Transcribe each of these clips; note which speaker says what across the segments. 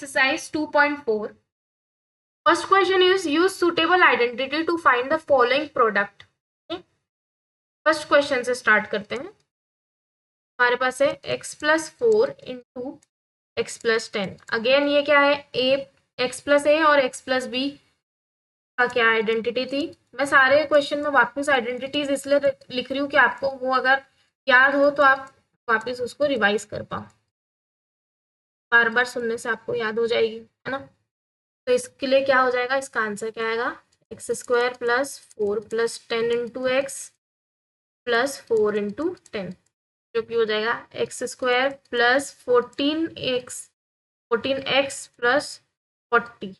Speaker 1: Exercise 2.4. First question is use suitable identity to find the following product. First question से start करते हैं. हमारे पास है x plus 4 into x plus 10. Again ये क्या है, x प्लस ए और x प्लस बी का क्या आइडेंटिटी थी. मैं सारे क्वेश्चन में वापस आइडेंटिटीज इसलिए लिख रही हूँ कि आपको वो अगर याद हो तो आप वापस उसको रिवाइज कर पाओ. बार बार सुनने से आपको याद हो जाएगी, है ना. तो इसके लिए क्या हो जाएगा, इसका आंसर क्या आएगा, x square plus 4 plus 10 into x plus 4 into 10, जो कि हो जाएगा X square plus 14x plus 40.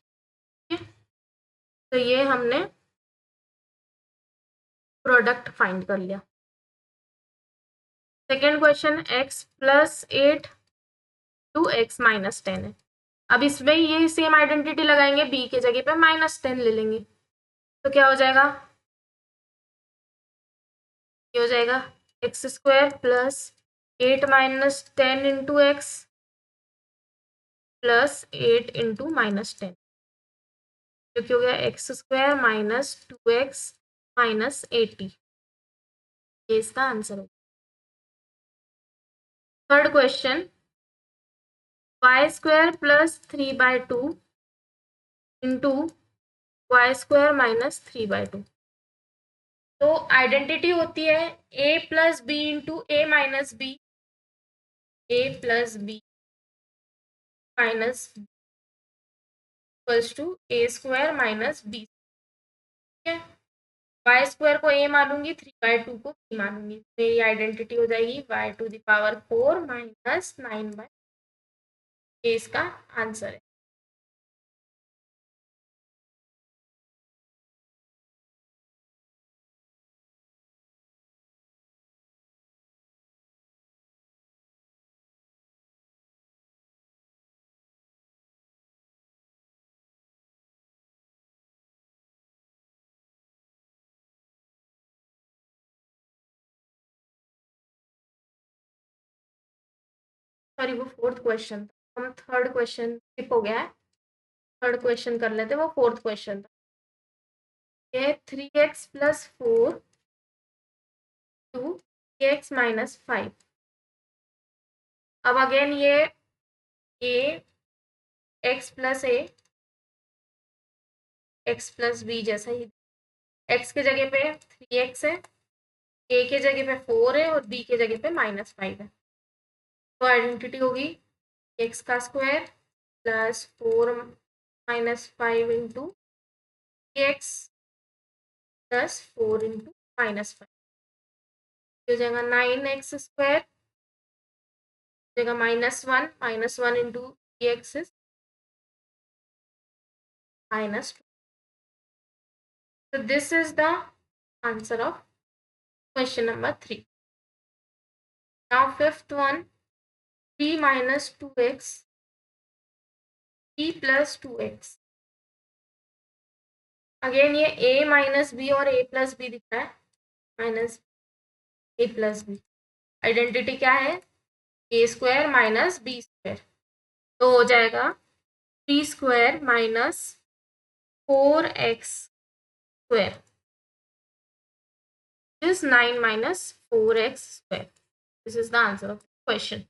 Speaker 1: ठीक है, तो ये हमने प्रोडक्ट फाइंड कर लिया. Second question x plus 8 to X minus 10 है. अब इसमें ये सेम आइडेंटिटी लगाएंगे, b के जगह पे माइनस 10 ले लेंगे, तो क्या हो जाएगा, ये हो जाएगा X square plus 8 minus 10 into x plus 8 into minus 10, जो कि हो गया x square minus 2x minus 80. ये इसका आंसर है. Third question, Y square plus 3/2 into Y square minus 3/2. तो आइडेंटिटी होती है a plus B into A minus B, A plus B minus equals to A square minus B. ठीक है, Y square को a मानूंगी, 3/2 को b मानूंगी, मेरी identity हो जाएगी y⁴ माइनस 9/, ये इसका आंसर है. सॉरी, वो फोर्थ क्वेश्चन था, हम थर्ड क्वेश्चन स्किप हो गया है. थर्ड क्वेश्चन कर लेते, वो फोर्थ क्वेश्चन था. ये 3x plus 4 to x minus 5. अब अगेन ये x प्लस ए एक्स प्लस बी जैसा ही, x के जगह पे 3x है, a के जगह पे 4 है और b के जगह पे -5 है. तो आइडेंटिटी होगी x का square plus 4 minus 5 into x plus 4 into -5, हो जाएगा 9x स्क्वायर, जगह -1 into x is -2. So this is the answer of question number 3. Now fifth one, 3 minus 2x, 3 plus 2x. Again ये a माइनस बी और a plus B दिख रहा है, minus a plus B. Identity क्या है, a square minus B square, तो हो जाएगा 3 square minus 4x square is 9 minus 4x square. This is the answer of the question.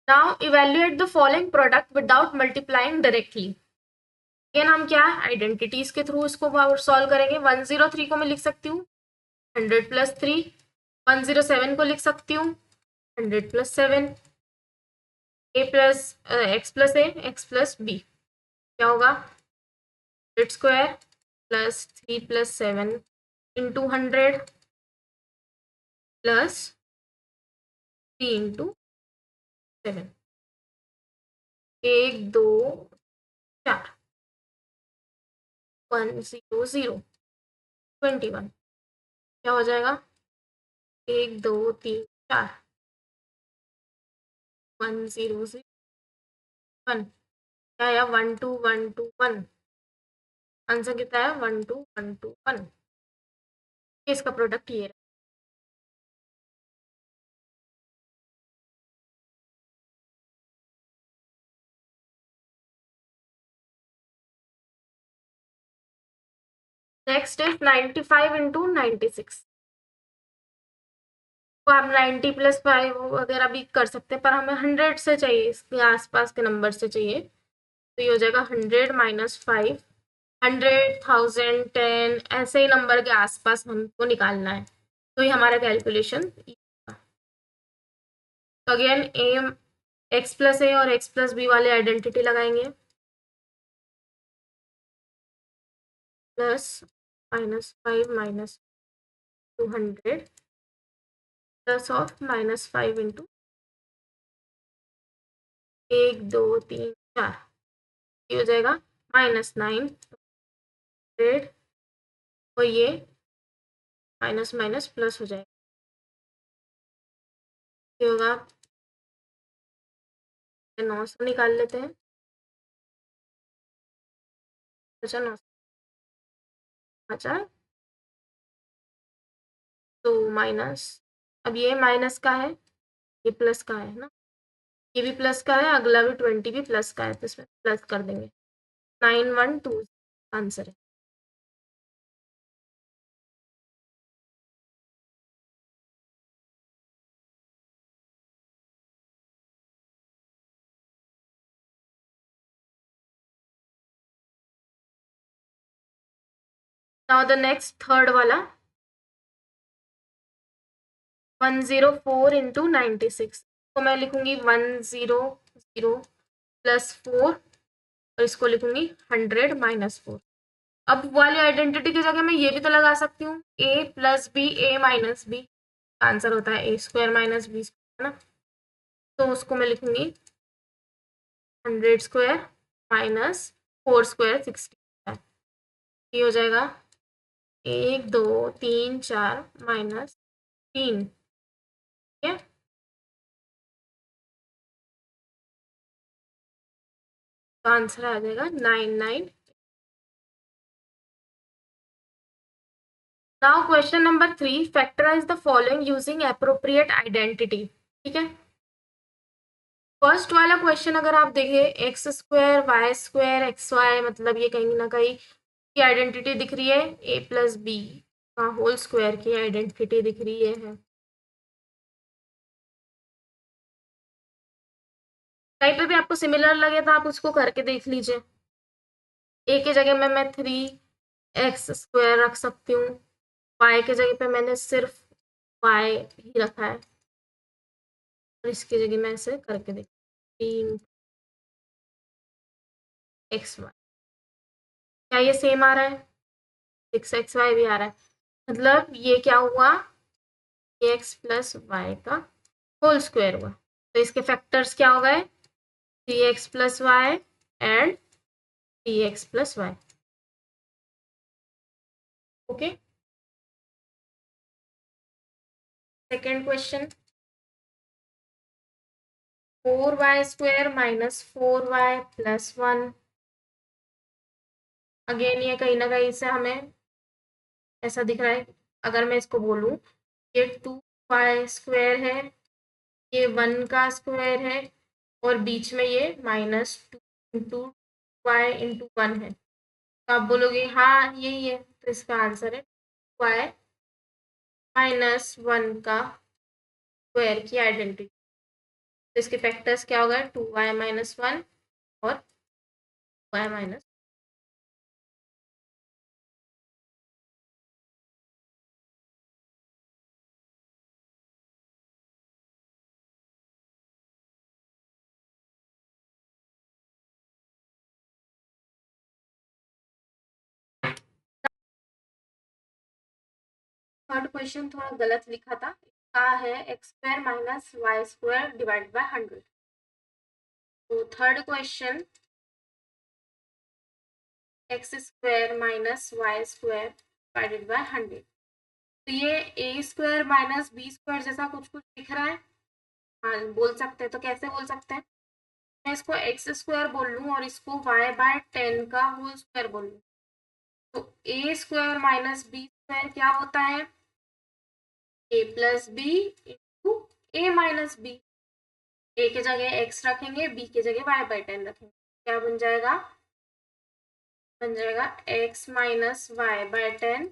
Speaker 1: Now evaluate the following product without multiplying directly. Again हम क्या identities के through इसको solve करेंगे. 103 को मैं लिख सकती हूँ 100 प्लस 3, 107 को लिख सकती हूँ 100 प्लस 7, ए प्लस एक्स प्लस ए एक्स प्लस बी. क्या होगा, 100 square plus 3 plus 7 into 100 plus 3 into 7, 1 2 4 1 0 0 21. क्या हो जाएगा, 1 2 3 4 1 0 0 1. क्या है, 1 2 1 2 1. आंसर कितना है, 1 2 1 2 1. इसका प्रोडक्ट ये है. Next is 95 into 96। तो आप 90 प्लस 5 वगैरह भी कर सकते हैं, पर हमें 100 से चाहिए, इसके आसपास के नंबर से चाहिए। तो ये हो जाएगा 100 माइनस 5, 100, 1000, 10 ऐसे ही नंबर के आसपास हमको निकालना है। तो ये हमारा कैलकुलेशन। तो अगेन ए एक्स प्लस ए और एक्स प्लस बी वाले आइडेंटिटी लगाएंगे। Plus minus 5 minus 200 plus of minus 5 into 1 2 3 4, ये हो जाएगा -9 और ये माइनस माइनस प्लस हो जाएगा, ये होगा 900 निकाल लेते हैं। अच्छा 900 अच्छा, तो माइनस, अब ये माइनस का है, ये प्लस का है ना, ये भी प्लस का है, अगला भी 20 भी प्लस का है, तो इसमें प्लस कर देंगे। 912 आंसर है। नाउ द नेक्स्ट थर्ड वाला 104 इंटू 96, तो मैं लिखूंगी 100 प्लस 4 और इसको लिखूंगी 100 माइनस 4। अब वाली आइडेंटिटी की जगह मैं ये भी तो लगा सकती हूँ, ए प्लस बी ए माइनस बी, आंसर होता है A square minus B square, है ना। तो उसको मैं लिखूंगी 100 स्क्वायर माइनस 4 स्क्वायर 60, ये हो जाएगा 1 2 3 4 माइनस 3, ठीक है। तो आंसर आ जाएगा 99। Now question number 3, factorise the following using appropriate identity, ठीक है। फर्स्ट वाला क्वेश्चन अगर आप देखें, X square Y square X Y, मतलब ये कहीं ना कहीं की आइडेंटिटी दिख रही है, ए प्लस बी का होल स्क्वायर की आइडेंटिटी दिख रही है। कहीं पे भी आपको सिमिलर लगे तो आप उसको करके देख लीजिए। ए की जगह में मैं 3x² रख सकती हूँ, वाई की जगह पे मैंने सिर्फ वाई ही रखा है, और इसकी जगह मैं इसे करके देख 3xy, क्या ये सेम आ रहा है? 6xy भी आ रहा है, मतलब ये क्या हुआ, एक्स प्लस वाई का होल स्क्वायर हुआ। तो इसके फैक्टर्स क्या हो गए, 3x plus Y and 3x plus Y. Okay, second question, 4y² minus 4y plus 1। Again ये कहीं ना कहीं से हमें ऐसा दिख रहा है, अगर मैं इसको बोलूँ, ये 2y² है, ये 1 का स्क्वायर है, और बीच में ये -2 इंटू वाई इंटू 1 है। तो आप बोलोगे हाँ यही है, तो इसका आंसर है y -1 का स्क्वायर की आइडेंटिटी। तो इसके फैक्टर्स क्या हो गए, 2y-1 और y-। थर्ड क्वेश्चन थोड़ा गलत लिखा था, इसका है x² minus y² divide by 100। तो third question, x² minus y² divided by 100। तो ये a² माइनस b² जैसा कुछ कुछ दिख रहा है, हाँ बोल सकते हैं। तो कैसे बोल सकते हैं, मैं इसको x² बोल लूँ और इसको y/10 का होल स्क्वायर बोल लूँ, तो a² माइनस b² क्या होता है, a plus B into A minus B. ए की जगह x रखेंगे, b की जगह y/10 रखेंगे, क्या बन जाएगा बन जाएगा x minus Y by 10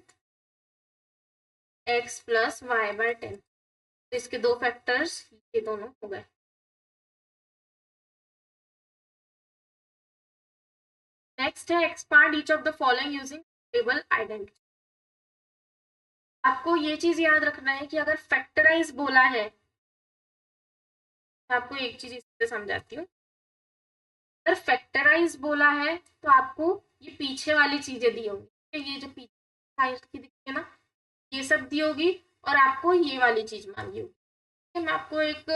Speaker 1: x plus Y by 10। तो इसके दो फैक्टर्स ये दोनों हो गए। नेक्स्ट है expand each of the following using table identity. आपको ये चीज याद रखना है कि अगर फैक्टराइज बोला है, तो आपको एक चीज इससे समझाती हूँ। अगर फैक्टराइज बोला है तो आपको ये पीछे वाली चीजें दी होंगी, तो ये जो पीछे साइड की दिखती है ना, ये सब दी होगी, और आपको ये वाली चीज मांगी होगी। तो मैं आपको एक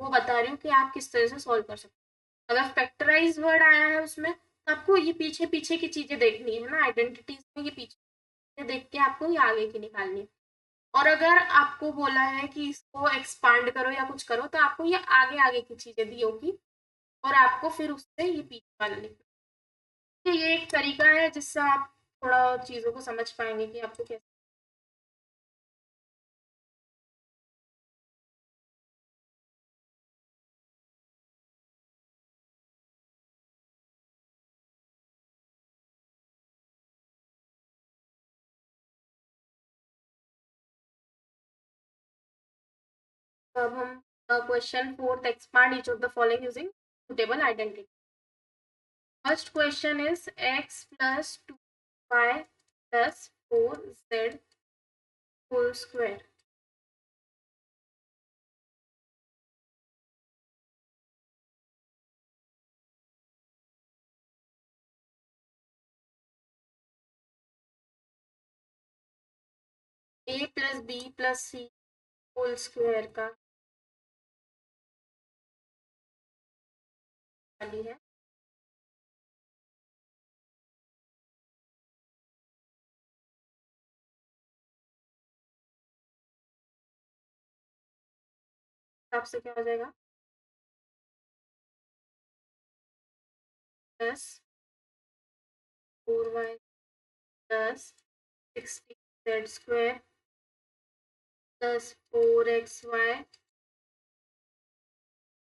Speaker 1: वो बता रही हूँ कि आप किस तरह से सॉल्व कर सकते हैं। अगर फैक्टराइज वर्ड आया है उसमें, तो आपको ये पीछे पीछे की चीजें देखनी है ना, आइडेंटिटीज में ये पीछे देख के आपको ये आगे की निकालनी है। और अगर आपको बोला है कि इसको एक्सपांड करो या कुछ करो, तो आपको ये आगे आगे की चीजें दी होगी, और आपको फिर उससे ये पीछे वाला लिखना है। ये एक तरीका है जिससे आप थोड़ा चीजों को समझ पाएंगे कि आपको कैसे। तो अब हम question fourth, expand each of the following using suitable identity. First question is x plus 2y plus 4z whole square. a plus B plus C whole square का वाली है। आपसे क्या हो जाएगा, plus 4y plus 60z square plus 4xy,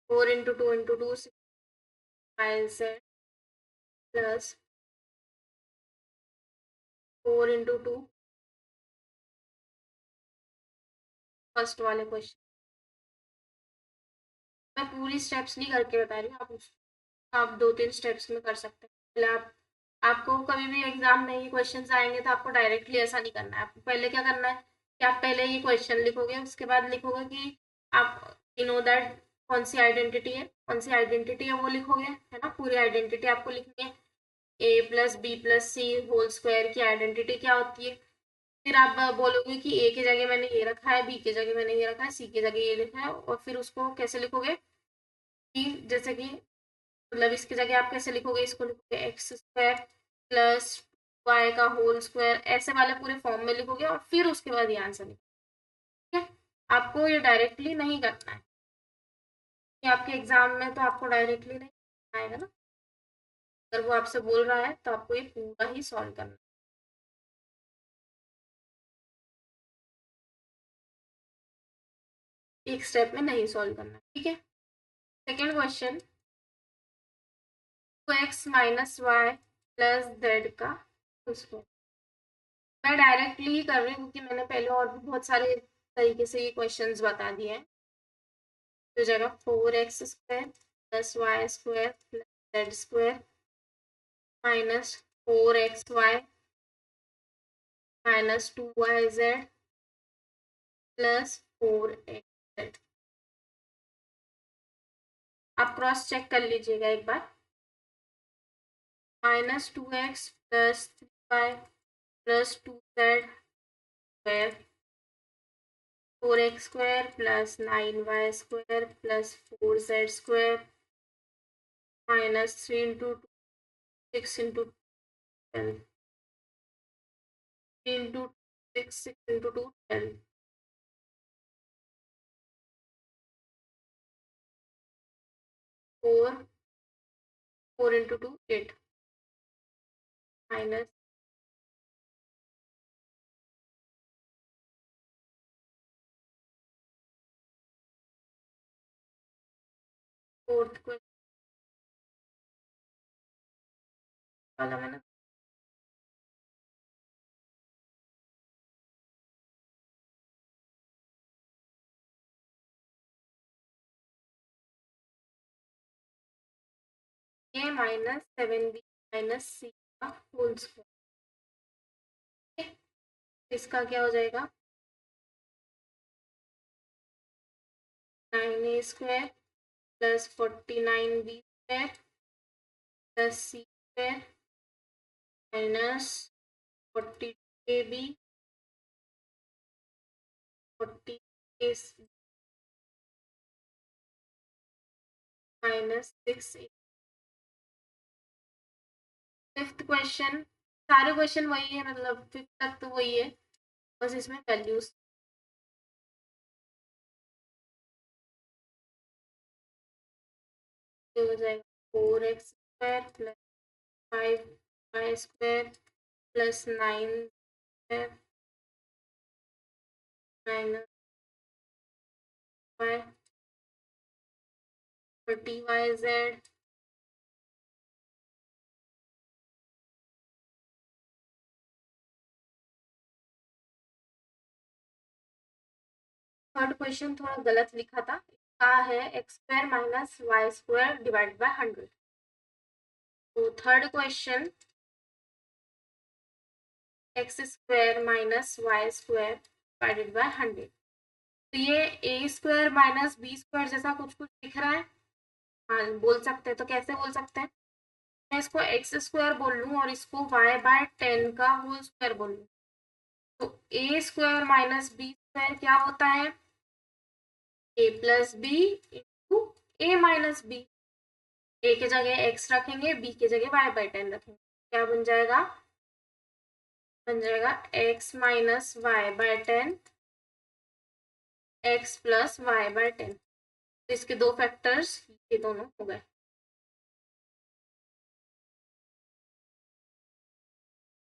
Speaker 1: 4 into 2 into 2 6yz plus 4 into 2। First वाले question मैं पूरी स्टेप्स नहीं करके बता रही हूँ, आप 2-3 स्टेप्स में कर सकते हैं। पहले आपको कभी भी एग्जाम में ये क्वेश्चंस आएंगे तो आपको डायरेक्टली ऐसा नहीं करना है। आपको पहले क्या करना है कि आप पहले ये क्वेश्चन लिखोगे, उसके बाद लिखोगे कि आप यू नो दैट कौन सी आइडेंटिटी है, कौन सी आइडेंटिटी है वो लिखोगे, है ना। पूरी आइडेंटिटी आपको लिखनी है। ए प्लस बी प्लस सी होल स्क्वायर की आइडेंटिटी क्या होती है। फिर आप बोलोगे कि ए की जगह मैंने ये रखा है, बी की जगह मैंने ये रखा है, सी की जगह ये लिखा है, और फिर उसको कैसे लिखोगे कि जैसे कि मतलब इसकी जगह आप कैसे लिखोगे, इसको लिखोगे एक्स स्क्वायर प्लस वाई का होल स्क्वायर, ऐसे वाले पूरे फॉर्म में लिखोगे, और फिर उसके बाद ये आंसर लिखोगे। ठीक है, आपको ये डायरेक्टली नहीं करना है, कि आपके एग्जाम में तो आपको डायरेक्टली नहीं आएगा ना। अगर वो आपसे बोल रहा है तो आपको ये पूरा ही सॉल्व करना है, एक स्टेप में नहीं सॉल्व करना है। ठीक है, second question, 2x minus Y plus Z का स्क्वायर। मैं डायरेक्टली ही कर रही हूँ क्योंकि मैंने पहले और भी बहुत सारे तरीके से ये क्वेश्चंस बता दिए हैं। तो जगह 4x square plus Y square plus Z square minus 4xy minus 2yz plus 4xz। आप क्रॉस चेक कर लीजिएगा एक बार। Minus 2x plus 3y plus 2z square 4x square plus 9y square plus 4z square minus 3 into 6 into 12 into 6 into 2 12 4 4 into 2 8 minus fourth question वाला मैंने ए minus 7b minus सी का whole square. इसका क्या हो जाएगा 9a square plus 49b square plus C square minus 42ab 40a minus 6a। Fifth question, सारे question वही है, मतलब फिफ्थ तक तो वही है, बस इसमें वैल्यूज हो जाएगा 4x square plus 5y square plus 9 square minus 40yz। Third question थोड़ा गलत लिखा था, इसका है x square minus Y square divide by 100। तो third question x square minus Y square divided by 100। तो ये ए स्क्वायर माइनस बी स्क्वायर जैसा कुछ कुछ दिख रहा है, हाँ बोल सकते हैं। तो कैसे बोल सकते हैं, मैं इसको एक्स स्क्वायर बोल लूँ और इसको वाई बाय 10 का होल स्क्वायर बोल लूँ। तो ए स्क्वायर माइनस बी स्क्वायर क्या होता है, ए plus B into A minus B. ए के जगह एक्स रखेंगे, बी के जगह वाई बाई 10 रखेंगे, क्या बन जाएगा, बन जाएगा x minus Y by 10 x plus Y by 10। तो इसके दो फैक्टर्स ये दोनों हो गए।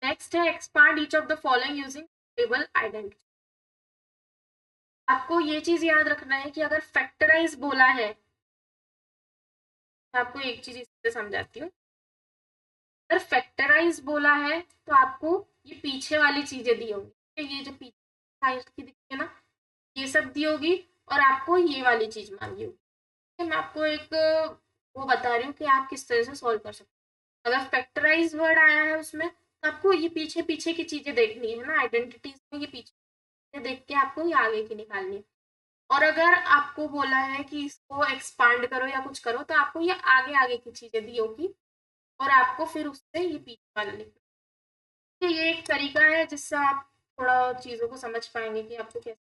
Speaker 1: नेक्स्ट है expand each of the following using table identity. आपको ये चीज याद रखना है कि अगर फैक्टराइज बोला है, तो आपको एक चीज इससे समझाती हूँ। अगर फैक्टराइज बोला है तो आपको ये पीछे वाली चीजें दी होंगी, तो ये जो पीछे साइड की दिखती है ना, ये सब दी होगी, और आपको ये वाली चीज मांगी होगी। तो मैं आपको एक वो बता रही हूँ कि आप किस तरह से सॉल्व कर सकते हैं। अगर फैक्टराइज वर्ड आया है उसमें, तो आपको ये पीछे पीछे की चीजें देखनी है ना, आइडेंटिटीज में ये पीछे देख के आपको ये आगे की निकालनी है। और अगर आपको बोला है कि इसको एक्सपांड करो या कुछ करो, तो आपको ये आगे आगे की चीजें दी होगी, और आपको फिर उससे ये पीछे वाला लिखना। तो ये एक तरीका है जिससे आप थोड़ा चीजों को समझ पाएंगे कि आपको कैसे।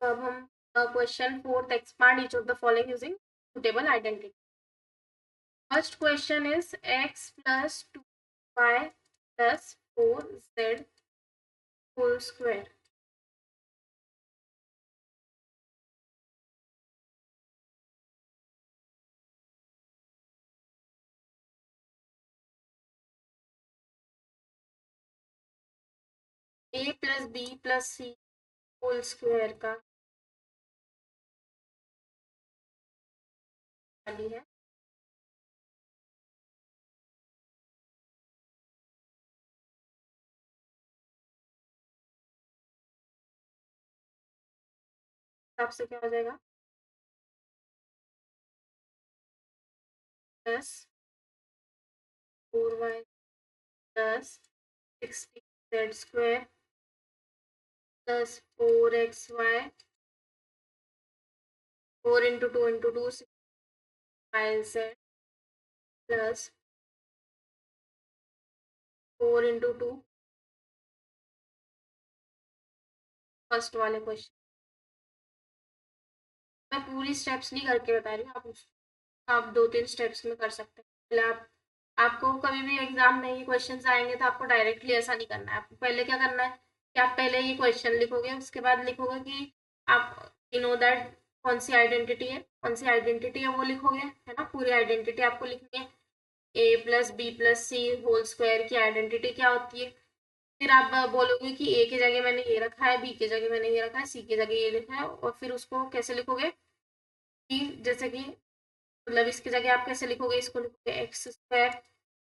Speaker 1: तो अब हम question fourth, expand each of the following using suitable identity. First question is x plus 2y plus 4z whole square. A plus B plus C whole square का वाली है। आपसे क्या हो जाएगा, plus 4y plus 60z square plus 4xy 4 into 2 into 2 6yz plus 4 into 2। First वाले question मैं पूरी स्टेप्स नहीं करके बता रही हूँ, आप 2-3 स्टेप्स में कर सकते हैं। पहले आपको कभी भी एग्जाम में ये क्वेश्चन आएंगे तो आपको डायरेक्टली ऐसा नहीं करना है। आपको पहले क्या करना है कि आप पहले ये क्वेश्चन लिखोगे, उसके बाद लिखोगे कि आप यू नो दैट कौन सी आइडेंटिटी है, कौन सी आइडेंटिटी है वो लिखोगे, है ना। पूरी आइडेंटिटी आपको लिखनी है। ए प्लस बी प्लस सी होल स्क्वायर की आइडेंटिटी क्या होती है। फिर आप बोलोगे कि ए की जगह मैंने ये रखा है, बी की जगह मैंने ये रखा है, सी की जगह ये लिखा है, और फिर उसको कैसे लिखोगे, कि जैसे कि मतलब इसकी जगह आप कैसे लिखोगे, इसको लिखोगे एक्स स्क्वायर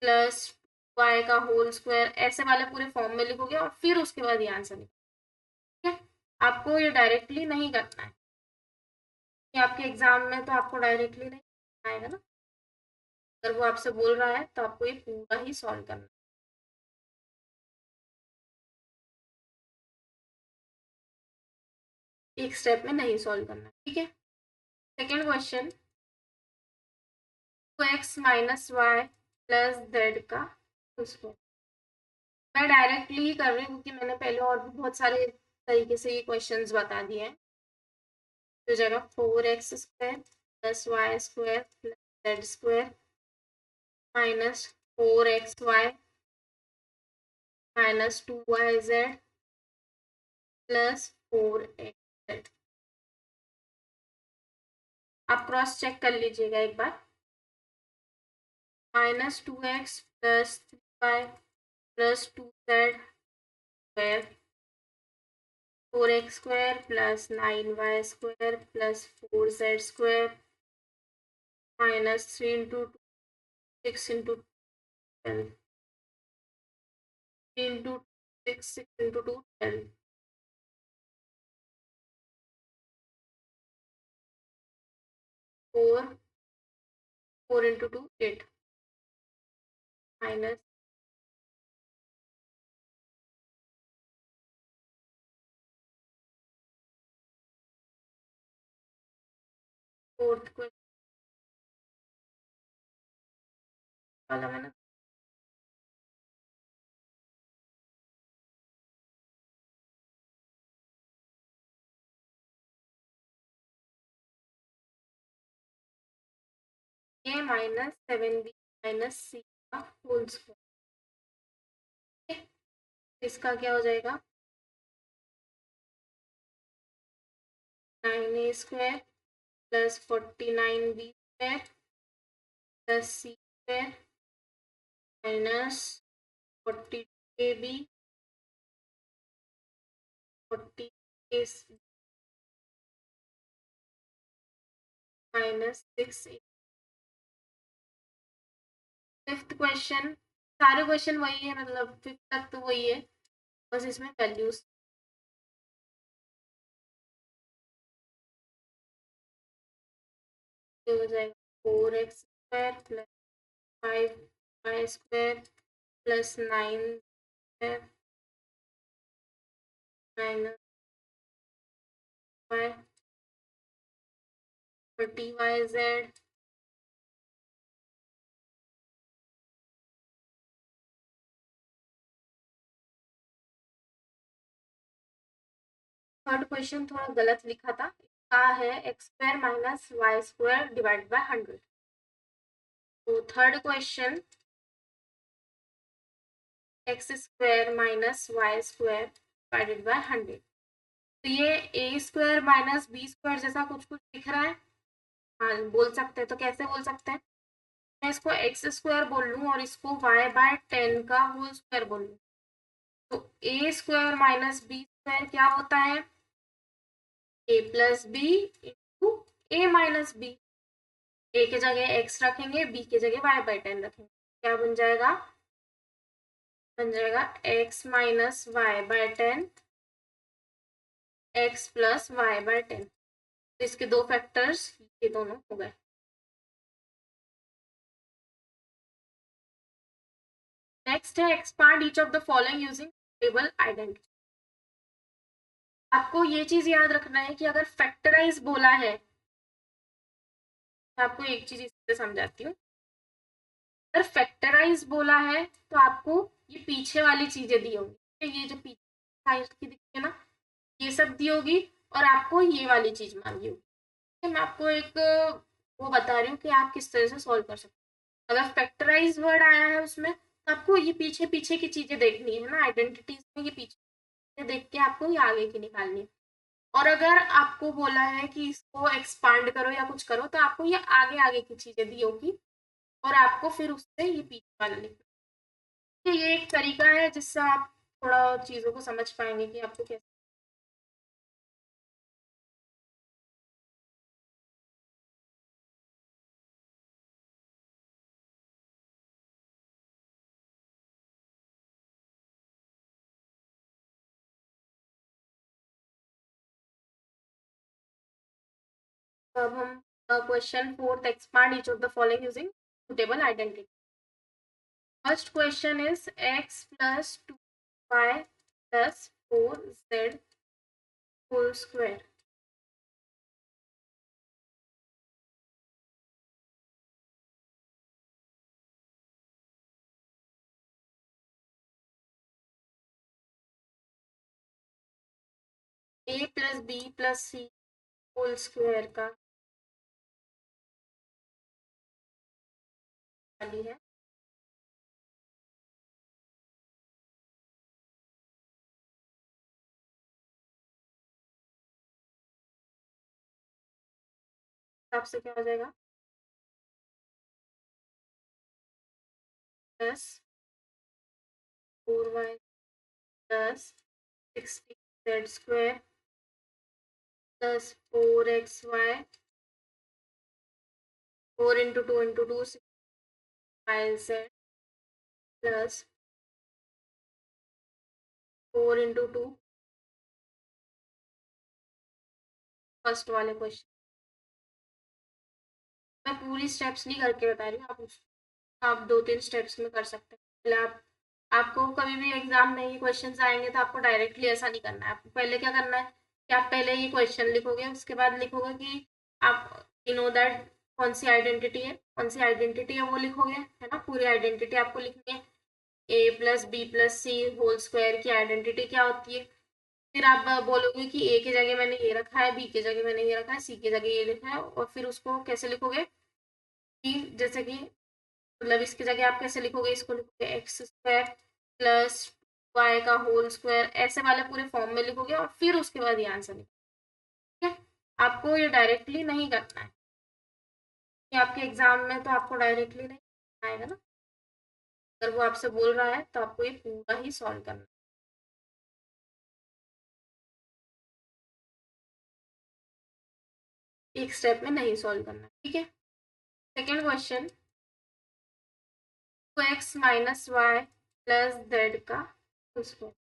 Speaker 1: प्लस वाई का होल स्क्वायर, ऐसे वाले पूरे फॉर्म में लिखोगे और फिर उसके बाद ये आंसर लिखोगे। ठीक है, आपको ये डायरेक्टली नहीं करना है, कि आपके एग्जाम में तो आपको डायरेक्टली नहीं आएगा ना, अगर वो आपसे बोल रहा है तो आपको ये पूरा ही सॉल्व करना है, एक स्टेप में नहीं सॉल्व करना। ठीक है, second question, 2x minus Y plus Z का होल स्क्वायर। मैं डायरेक्टली ही कर रही हूँ क्योंकि मैंने पहले और भी बहुत सारे तरीके से ये क्वेश्चंस बता दिए हैं। तो जगह 4x square plus Y square plus Z square minus 4xy minus 2yz plus 4xz। आप क्रॉस चेक कर लीजिएगा एक बार। -2x plus 3y plus 2z square 4x square plus 9y square plus 4z square -3 into 6 into 12 into 6 into 2 12 4 into 2 8 minus fourth question वाला मैंने ए minus 7b minus सी का whole square. इसका क्या हो जाएगा 9a square plus 49b square plus C square minus 42ab 40a minus 6। Fifth question, सारे question वही है, मतलब फिफ्थ तक तो वही है, बस इसमें वैल्यूज हो जाएगा 4x square plus 5y square plus 9 square minus 30yz। Third question थोड़ा गलत लिखा था, इसका है x square minus Y square divide by 100। तो third question x square minus Y square divided by 100। तो ये ए स्क्वायर माइनस बी स्क्वायर जैसा कुछ कुछ दिख रहा है, हाँ बोल सकते हैं। तो कैसे बोल सकते हैं, मैं इसको एक्स स्क्वायर बोल लूँ और इसको वाई बाय 10 का होल स्क्वायर बोल लूँ, तो ए स्क्वायर माइनस बी स्क्वायर क्या होता है, ए plus B into A minus B. ए के जगह एक्स रखेंगे, बी के जगह वाई बाय 10 रखेंगे, क्या बन जाएगा x minus Y by 10 x plus Y by 10। तो इसके दो फैक्टर्स ये दोनों हो गए। नेक्स्ट है expand each of the following using table identity. आपको ये चीज याद रखना है कि अगर फैक्टराइज बोला है, मैं आपको एक चीज इससे समझाती हूँ, अगर फैक्टराइज बोला है तो आपको ये पीछे वाली चीजें दी होंगी, ये जो पीछे साइड की दिखती है ना, ये सब दी होगी और आपको ये वाली चीज मांगी होगी। मैं आपको एक वो बता रही हूँ कि आप किस तरह से सॉल्व कर सकते हैं। अगर फैक्टराइज वर्ड आया है उसमें तो आपको ये पीछे पीछे की चीजें देखनी है ना, आइडेंटिटीज में ये पीछे देख के आपको ये आगे की निकालनी है। और अगर आपको बोला है कि इसको एक्सपांड करो या कुछ करो तो आपको ये आगे आगे की चीजें दी होगी और आपको फिर उससे ये पीछे वाला लिखना। तो ये एक तरीका है जिससे आप थोड़ा चीजों को समझ पाएंगे कि आपको कैसे तो अब हम question fourth, expand each of the following using suitable identity. First question is x plus 2y plus 4z whole square. a plus b plus c whole square का वाली है. हिसाब से क्या हो जाएगा, plus 4y plus 60z square plus 4xy 4 into 2 into 2 6yz plus 4 into 2. First वाले question मैं पूरी स्टेप्स नहीं करके बता रही हूँ, आप 2-3 स्टेप्स में कर सकते हैं. पहले आपको कभी भी एग्जाम में ये क्वेश्चंस आएंगे तो आपको डायरेक्टली ऐसा नहीं करना है. आपको पहले क्या करना है कि आप पहले ये क्वेश्चन लिखोगे, उसके बाद लिखोगे कि आप यू नो दैट कौन सी आइडेंटिटी है, कौन सी आइडेंटिटी है वो लिखोगे, है ना. पूरी आइडेंटिटी आपको लिखनी है. ए प्लस बी प्लस सी होल स्क्वायर की आइडेंटिटी क्या होती है. फिर आप बोलोगे कि ए की जगह मैंने ये रखा है, बी की जगह मैंने ये रखा है, सी की जगह ये लिखा है. और फिर उसको कैसे लिखोगे कि जैसे कि मतलब इसकी जगह आप कैसे लिखोगे, इसको लिखोगे एक्स स्क्वायर प्लस वाई का होल स्क्वायर, ऐसे वाले पूरे फॉर्म में लिखोगे और फिर उसके बाद ये आंसर लिखोगे. ठीक है. आपको ये डायरेक्टली नहीं करना है कि आपके एग्जाम में तो आपको डायरेक्टली नहीं आएगा ना. अगर वो आपसे बोल रहा है तो आपको ये पूरा ही सॉल्व करना है, एक स्टेप में नहीं सॉल्व करना. ठीक है. Second question, 2x minus Y plus Z का होल स्क्वायर.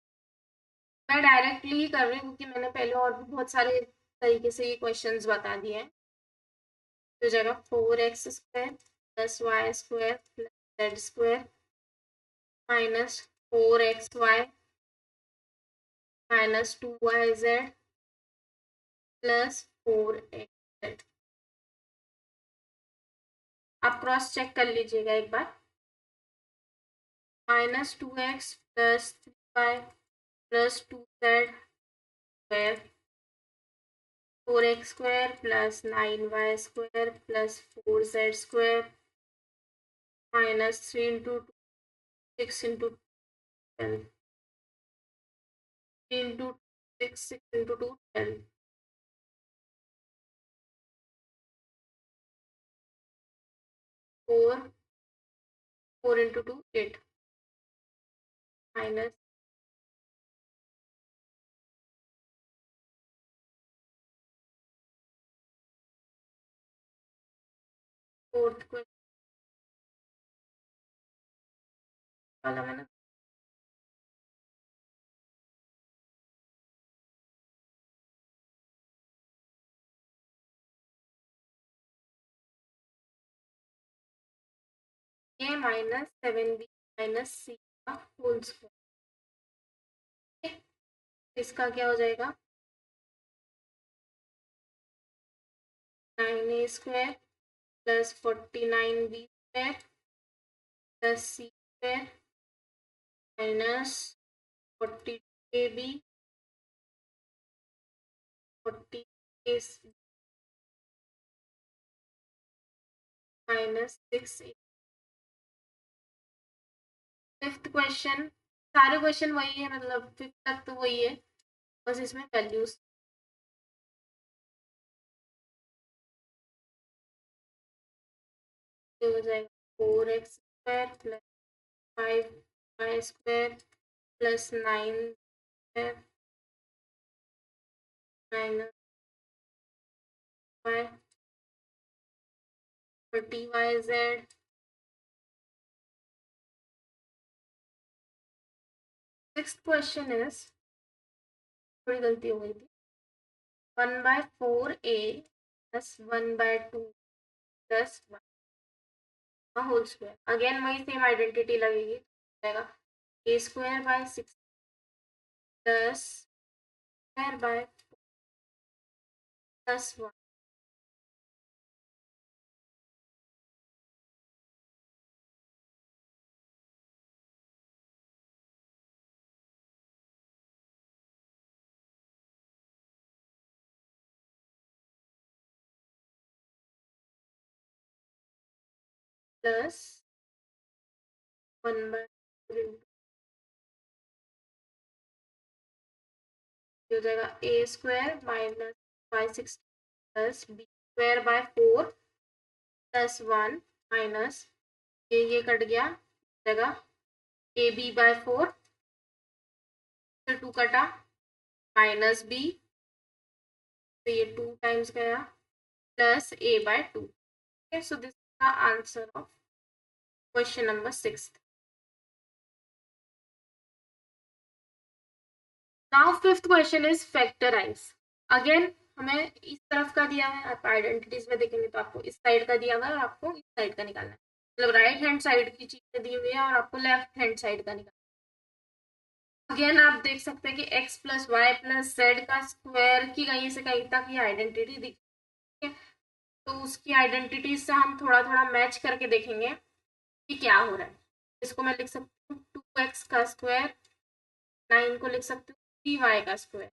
Speaker 1: मैं डायरेक्टली ही कर रही हूँ क्योंकि मैंने पहले और भी बहुत सारे तरीके से ये क्वेश्चंस बता दिए हैं. तो जगह 4x² plus Y square plus Z square minus 4xy minus 2yz plus 4xz. आप क्रॉस चेक कर लीजिएगा एक बार. -2x plus 3y plus 2z square 4x square plus 9y square plus 4z square minus 3 into 6 into 12 into 6 into 2 12 4 into 2 8 minus fourth question वाला मैंने ए minus 7b minus सी का whole square. इसका क्या हो जाएगा, 9a square plus 49b square plus C square minus 42ab 40a minus 6. Fifth question, सारे question वही है, मतलब फिफ्थ तक तो वही है, बस इसमें वैल्यूज हो जाएगा. 4x² plus 5y² plus 9 minus 30yz. Sixth question is, थोड़ी गलती हो गई थी, 1/4a प्लस 1/2 प्लस 1 होल स्क्वायर। अगेन वही सेम आइडेंटिटी लगेगी, जाएगा a² / 6 plus square / plus 1 plus 1/4 हो जाएगा a² - y16 plus b² / 4 plus 1 minus ये कट गया, जाएगा ab/4 से 2 कटा माइनस b, तो ये 2 टाइम्स गया plus a/2। okay, so this is the answer of question number 6. Now fifth question is factorize. Again हमें इस तरफ का दिया है, आप आइडेंटिटीज में देखेंगे तो आपको इस साइड का दिया हुआ है और आपको इस साइड का निकालना है, मतलब राइट हैंड साइड की चीजें दी हुई है और आपको लेफ्ट हैंड साइड का निकालना है। अगेन आप देख सकते हैं कि x + y + z का स्क्वायर की कहीं से कहीं तक ये आइडेंटिटी दिख है, तो उसकी आइडेंटिटीज से हम थोड़ा थोड़ा मैच करके देखेंगे कि क्या हो रहा है। इसको मैं लिख सकती हूँ 2x का स्क्वायर, 9 को लिख सकती हूँ 3y का स्क्वायर,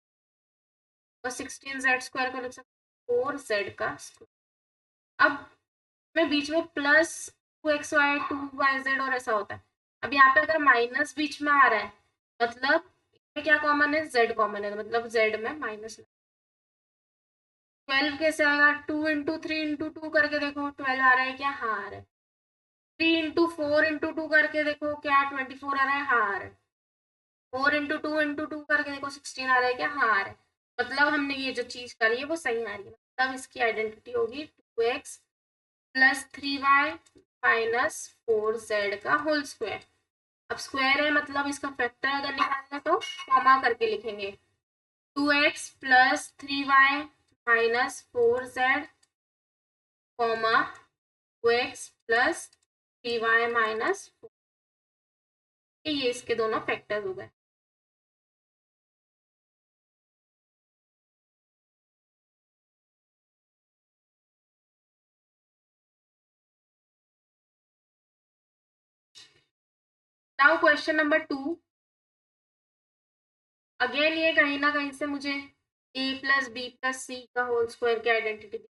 Speaker 1: और 16z² को लिख सकते हैं 4z का स्क्वायर। अब मैं बीच में प्लस 2xy 2yz और ऐसा होता है। अब यहाँ पे अगर माइनस बीच में आ रहा है मतलब इसमें क्या कॉमन है, z कॉमन है, मतलब z में माइनस। 12 कैसे आएगा, 2 × 3 × 2 करके देखो 12 आ रहा है क्या, हाँ आ रहा है। 3 × 4 × 2 करके देखो क्या 24 आ रहा है, हाँ आ रहा है। 4 × 2 × 2 करके देखो 16 आ रहा है क्या, हाँ आ रहा है। मतलब हमने ये जो चीज करी है वो सही आ रही है, मतलब इसकी आइडेंटिटी होगी 2x + 3y - 4z का होल स्क्वायर। अब स्क्वायर है मतलब इसका फैक्टर अगर निकालना है तो कॉमा करके लिखेंगे 2x + 3y - 4z, comma 2x + 3y - 4, ये इसके दोनों फैक्टर्स हो गए। Now question number 2। अगेन ये कहीं ना कहीं से मुझे a + b + c का होल स्क्वायर की आइडेंटिटी दी,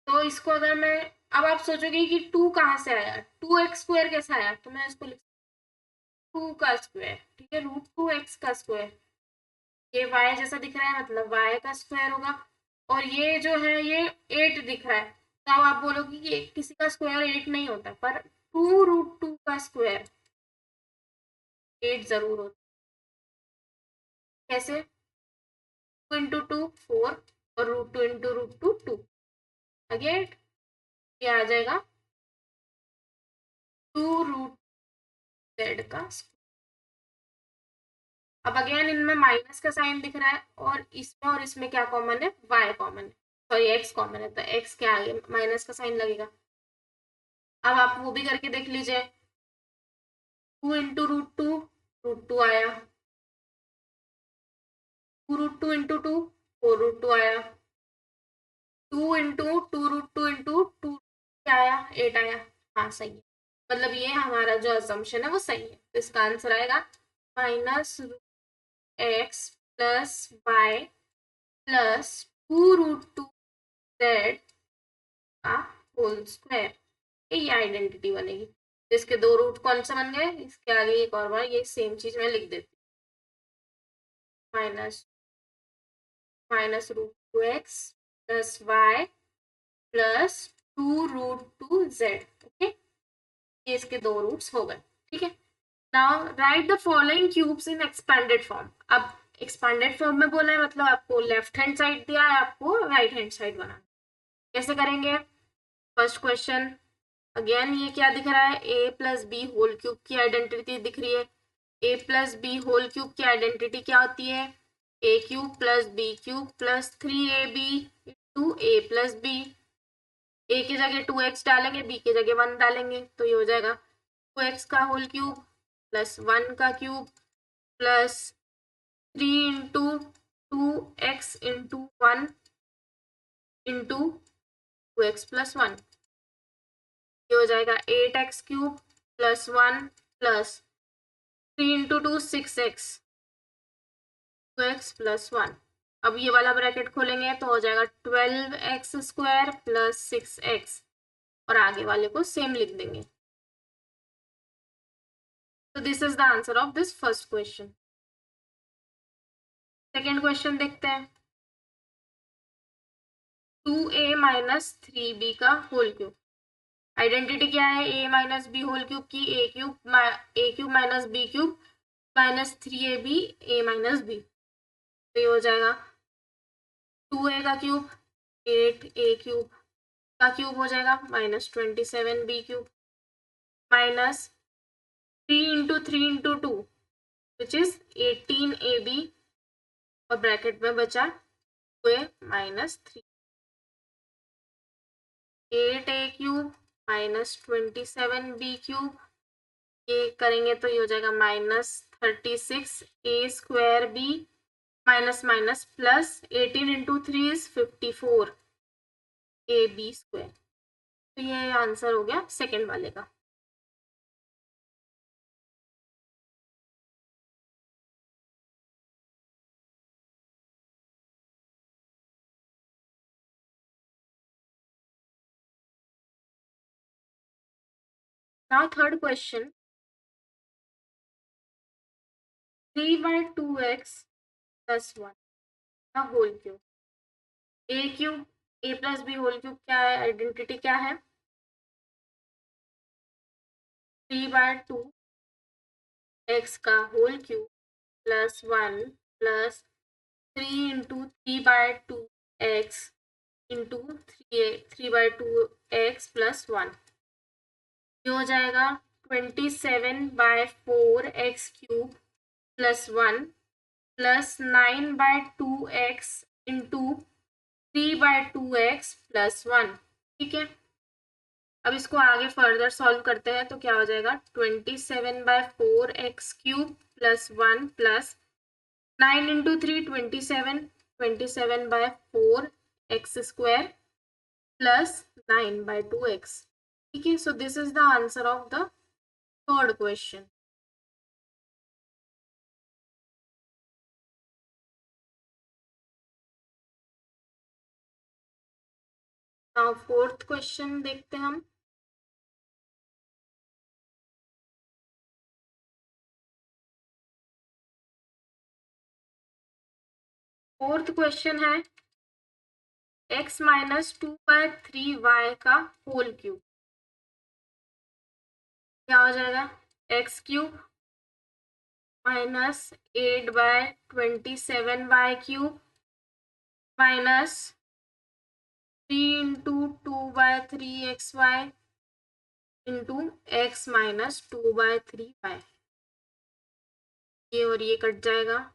Speaker 1: तो इसको अगर मैं, अब आप सोचोगे कि 2 कहाँ से आया, 2x² कैसे आया, तो मैं इसको लिख 2 का स्क्वायर, ठीक है, √2x का स्क्वायर। ये y जैसा दिख रहा है मतलब y का स्क्वायर होगा, और ये जो है ये 8 दिख रहा है, तो अब आप बोलोगे कि किसी का स्क्वायर 8 नहीं होता, पर 2√2 का स्क्वायर 8 जरूर होता है। कैसे, 2 × 2 4 और √2 × √2 2, अगेन ये आ जाएगा 2√z का स्क्वायर। अब अगेन इनमें माइनस का साइन दिख रहा है और इसमें क्या कॉमन है, y कॉमन है, सॉरी x कॉमन है, तो x के आगे माइनस का साइन लगेगा। अब आप वो भी करके देख लीजिए, 2 × √2 √2 आया, 2√2 × 2 4√2 आया, 2 × 2√2 × 2 क्या आया, 8 आया। हाँ सही है, मतलब ये हमारा जो असम्पशन है वो सही है, तो इसका आंसर आएगा -√x + y + 2√2z का होल स्क्वायर, ये आइडेंटिटी बनेगी। तो इसके 2 रूट कौन से बन गए, इसके आगे एक और बार ये सेम चीज मैं लिख देती हूँ, -√2x + y + 2√2z। ओके, ये इसके 2 रूट्स हो गए, ठीक है। Now right the following cubes in expanded form. अब एक्सपेंडेड फॉर्म में बोला है मतलब आपको लेफ्ट हैंड साइड दिया है, आपको राइट हैंड साइड बनाना। कैसे करेंगे, फर्स्ट क्वेश्चन, अगेन ये क्या दिख रहा है, a + b होल क्यूब की आइडेंटिटी दिख रही है। a + b होल क्यूब की आइडेंटिटी क्या होती है, a³ + b³ + 3ab two A plus B, ए की जगह 2x डालेंगे, बी की जगह 1 डालेंगे, तो ये हो जाएगा 2x का होल क्यूब प्लस 1 का cube plus 3 into 2x into 1 into 2x plus 1, ये हो जाएगा 8x cube plus 1 plus 3 into 2 6x, 2x plus 1। अब ये वाला ब्रैकेट खोलेंगे तो हो जाएगा 12x स्क्वायर प्लस 6x, और आगे वाले को सेम लिख देंगे। तो this is the answer of this first question. Second question देखते हैं। 2a माइनस 3b का होल क्यूब, आइडेंटिटी क्या है a minus B whole cube की, A cube minus B cube minus 3ab a minus B, तो ये हो जाएगा 2a का क्यूब 8a क्यूब का क्यूब हो जाएगा minus 27b cube minus 3 into 3 into 2 which is 18ab, और ब्रैकेट में बचा 2a minus 3, 8a cube minus 27b cube, ये करेंगे तो ये हो जाएगा minus 36a square b minus minus plus 18 into 3 is 54 ab square. तो ये आंसर हो गया सेकेंड वाले का। Now third question, 3/2x plus 1 का whole cube, a cube a plus b whole cube क्या है, आइडेंटिटी क्या है, 3/2x का whole cube plus 1 plus 3 into 3/2x into 3/2x plus 1, ये हो जाएगा 27/4x cube plus 1 plus 9/2x into 3/2x plus 1। ठीक है, अब इसको आगे फर्दर सॉल्व करते हैं तो क्या हो जाएगा 27/4x cube plus 1 plus 9 into 3 27/4x square plus 9/2x। ठीक है, so this is the answer of the third question. Now fourth question देखते हैं हम। फोर्थ क्वेश्चन है x माइनस 2/3y का होल क्यूब, क्या हो जाएगा x cube minus 8/27y cube minus 3 into 2/3xy into x minus 2/3y, ये और ये कट जाएगा,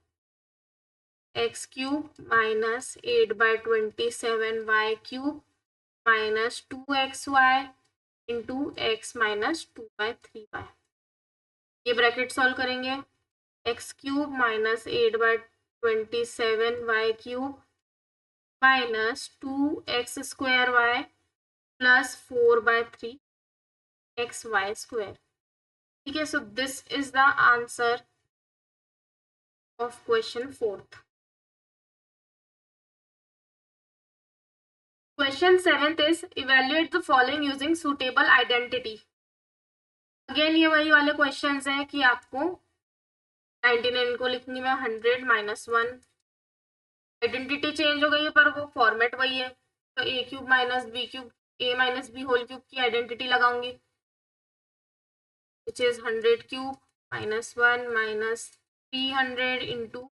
Speaker 1: x cube minus 8/27y cube minus 2xy into x minus 2/3y, ये ब्रैकेट सॉल्व करेंगे, x cube minus 8/27y cube minus 2x square y plus 4/3xy square. ठीक है, so this is the answer of question fourth. Question seventh is evaluate the following using suitable identity. Again ये वही वाले questions हैं कि आपको 99 को लिखने में 100 माइनस 1, आइडेंटिटी चेंज हो गई है पर वो फॉर्मेट वही है, तो ए क्यूब माइनस बी क्यूब ए माइनस बी होल क्यूब की आइडेंटिटी लगाऊंगी which is 100 cube minus 1 minus 300 into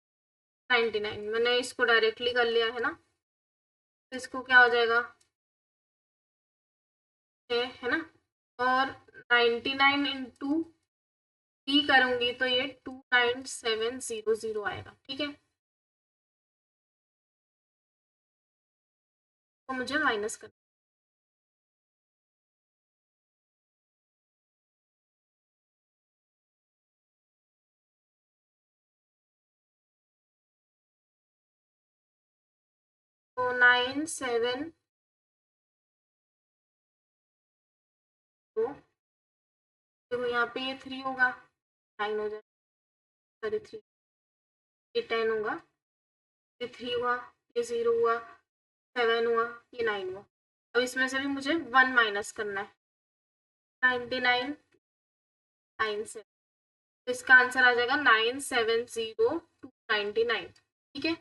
Speaker 1: 99, मैंने इसको डायरेक्टली कर लिया है ना, तो इसको क्या हो जाएगा है ना, और 99 इंटू बी करूंगी तो ये 29700 आएगा। ठीक है, तो मुझे माइनस करना। तो 9 7 2, देखो यहाँ पे ये 3 होगा, 9 हो जाए, सॉरी 3, ये 10 होगा, ये 3 हुआ, ये 0 हुआ, 7 हुआ, ये 9 हुआ। अब इसमें से भी मुझे 1 माइनस करना है, 99 9 से, तो इसका आंसर आ जाएगा 970299। ठीक है।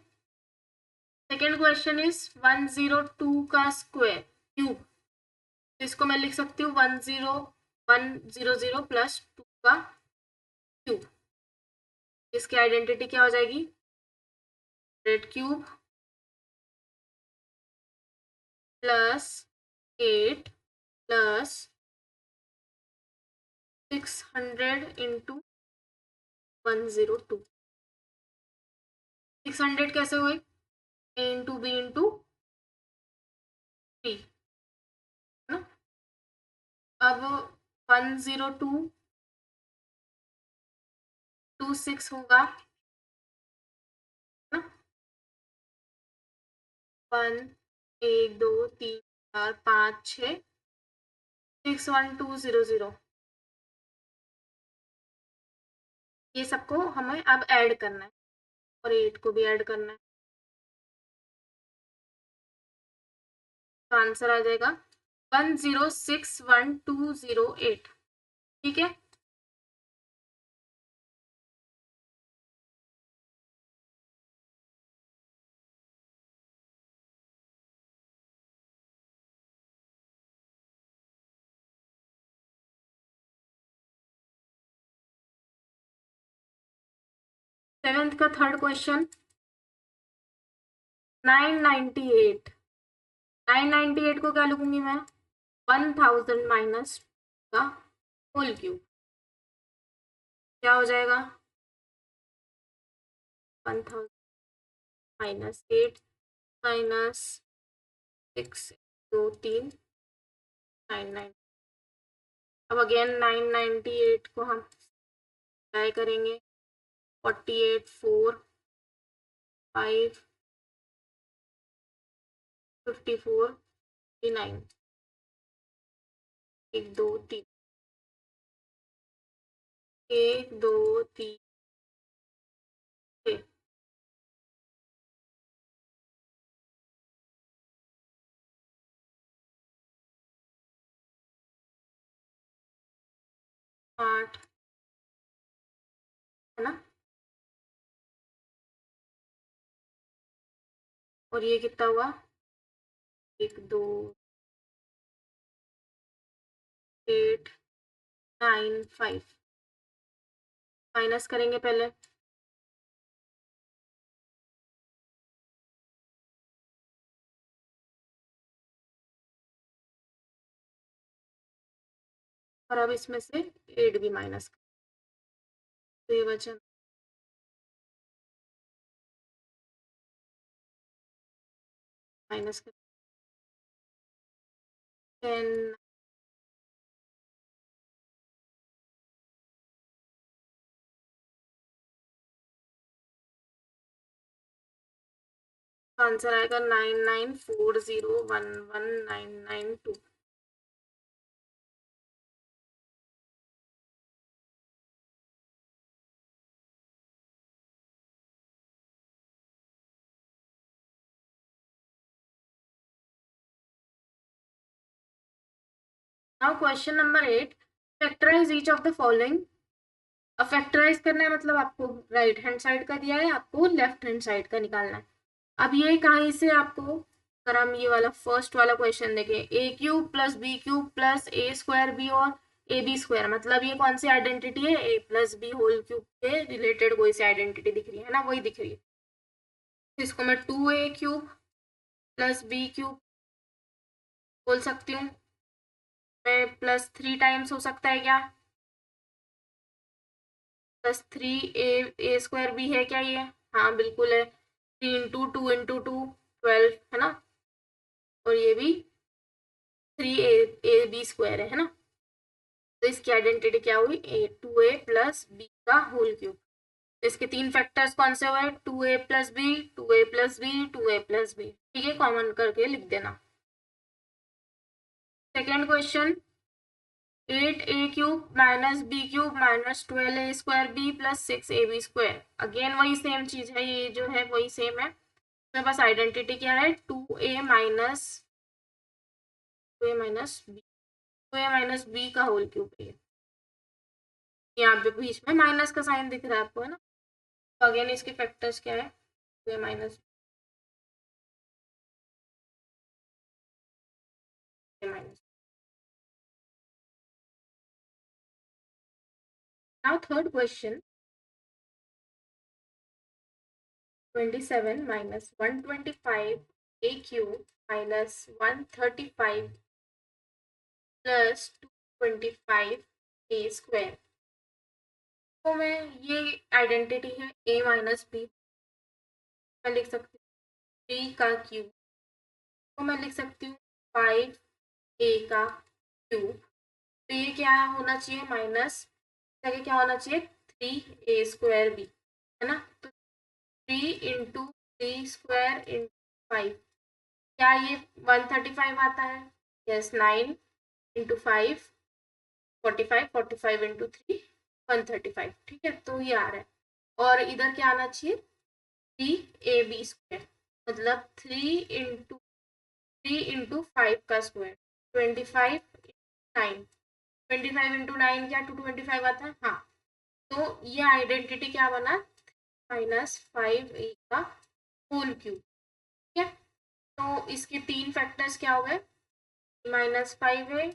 Speaker 1: सेकेंड क्वेश्चन इज 102 का स्क्वायर क्यूब, इसको मैं लिख सकती हूँ 100 प्लस 2 का क्यूब। इसकी आइडेंटिटी क्या हो जाएगी, 100 क्यूब प्लस 8 प्लस 600 इंटू 102। 600 कैसे हुए, ए इंटू बी इंटू टी, है ना। अब 10226 होगा, है ना। 1 1 2 3 4 5 6 61200, ये सबको हमें अब ऐड करना है और 8 को भी ऐड करना है, तो आंसर आ जाएगा 1061208। ठीक है। सेवेंथ का थर्ड क्वेश्चन, 998, 998 को क्या लिखूंगी मैं, 1000 माइनस का होल क्यूब, क्या हो जाएगा 1000 माइनस 8 माइनस 6 2 3 99। अब अगेन 998 को हम ट्राई करेंगे, 48 4 5 54 9, 1 2 3, 1 2 3 6, 8, है ना। और ये कितना हुआ, 1 2 8 9 5, माइनस करेंगे पहले, और अब इसमें से 8 भी माइनस, तो ये बचा माइनस कर 10, आंसर आएगा 9940119992। Now question number 8, factorise each of the following. अब फैक्टराइज करना है मतलब आपको राइट हैंड साइड का दिया है, आपको लेफ्ट हैंड साइड का निकालना है। अब ये कहीं से आपको, अगर हम ये वाला फर्स्ट वाला क्वेश्चन देखें, A cube plus B cube plus A square B और ए बी स्क्वायर, मतलब ये कौन सी आइडेंटिटी है, ए प्लस बी होल क्यूब के रिलेटेड कोई सी आइडेंटिटी दिख रही है ना, वही दिख रही है। इसको मैं 2a cube plus B cube बोल सकती हूँ, मैं प्लस 3 टाइम्स हो सकता है क्या, प्लस 3 ए स्क्वायर बी है क्या ये, हाँ बिल्कुल है, 3 इंटू 2 इंटू 2 12, है ना। और ये भी 3ab² है ना। तो इसकी आइडेंटिटी क्या हुई, 2a प्लस बी का होल क्यूब। इसके तीन फैक्टर्स कौन से हुए, 2a plus b, 2a plus b, 2a plus b. ठीक है, कॉमन करके लिख देना। Second question, 8a³ minus b³ minus 12a² plus 6ab²। Again वही सेम चीज है, ये जो है वही सेम है। मेरे पास आइडेंटिटी क्या है, 2a माइनस बी का होल क्यूब है। यहाँ पे बीच में माइनस का साइन दिख रहा है आपको, है ना। तो अगेन इसके फैक्टर्स क्या है, 2a minus minus. Now third question, 27 minus 125a³ minus 135 plus 225a²। तो मैं ये आइडेंटिटी है a माइनस बी, मैं लिख सकती हूँ 3 का क्यूब। तो मैं लिख सकती हूँ 5a का क्यूब। तो ये क्या होना चाहिए, माइनस जगह क्या होना चाहिए, 3a² बी, है ना। तो 3 × 3² × 5, क्या ये 135 आता है, यस। 9 × 5 45, 45 × 3 135। ठीक है, तो ये आ रहा है। और इधर क्या आना चाहिए, 3ab², मतलब 3 × 5 का स्क्वायर 25 9, 25 × 9 क्या 225 आता है, हाँ। तो ये आइडेंटिटी क्या बना, -5a का होल क्यूब। ठीक है, तो इसके तीन फैक्टर्स क्या हो गए, -5a,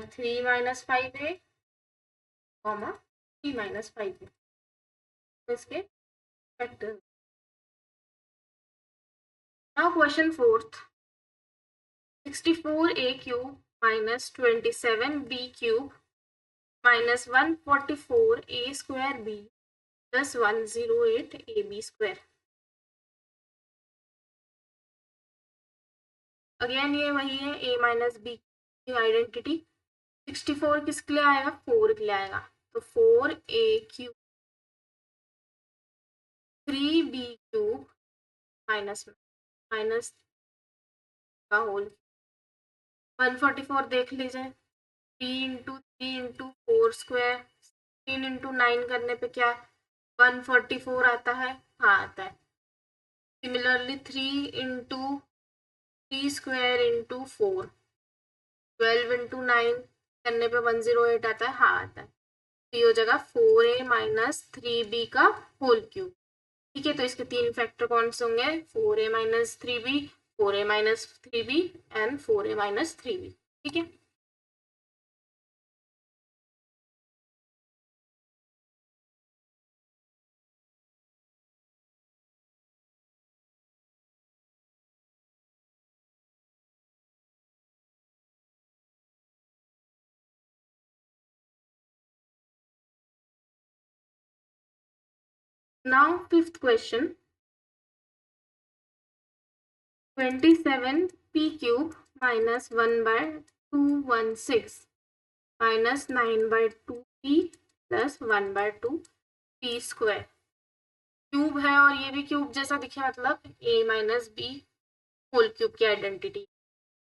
Speaker 1: 3 - 5a, 3 - 5a। तो इसके factor. Now question fourth, 64a³ minus 27b³ minus 144a² plus 108ab²। Again ये वही है a माइनस बी की आइडेंटिटी। 64 किसके लिए आएगा, 4 के लिए आएगा। तो 4a³ 3b³ माइनस माइनस का होल 144 देख लीजिए, 3 × 3 × 4², 3 × 9 करने पे क्या 144 आता है, हाँ आता है। सिमिलरली 3 × 3² × 4, 12 × 9 करने पे 108 आता है, हाँ आता है। तो ये हो जाएगा 4a माइनस 3b का होल क्यूब। ठीक है, तो इसके तीन फैक्टर कौन से होंगे, 4a minus 3b, 4a minus 3b and 4a minus 3b। ठीक है, now fifth question, 27p³ minus 1/216 minus 9/2p plus 1/2p²। Cube है और ये भी क्यूब जैसा दिखे, मतलब a minus B whole cube की आइडेंटिटी।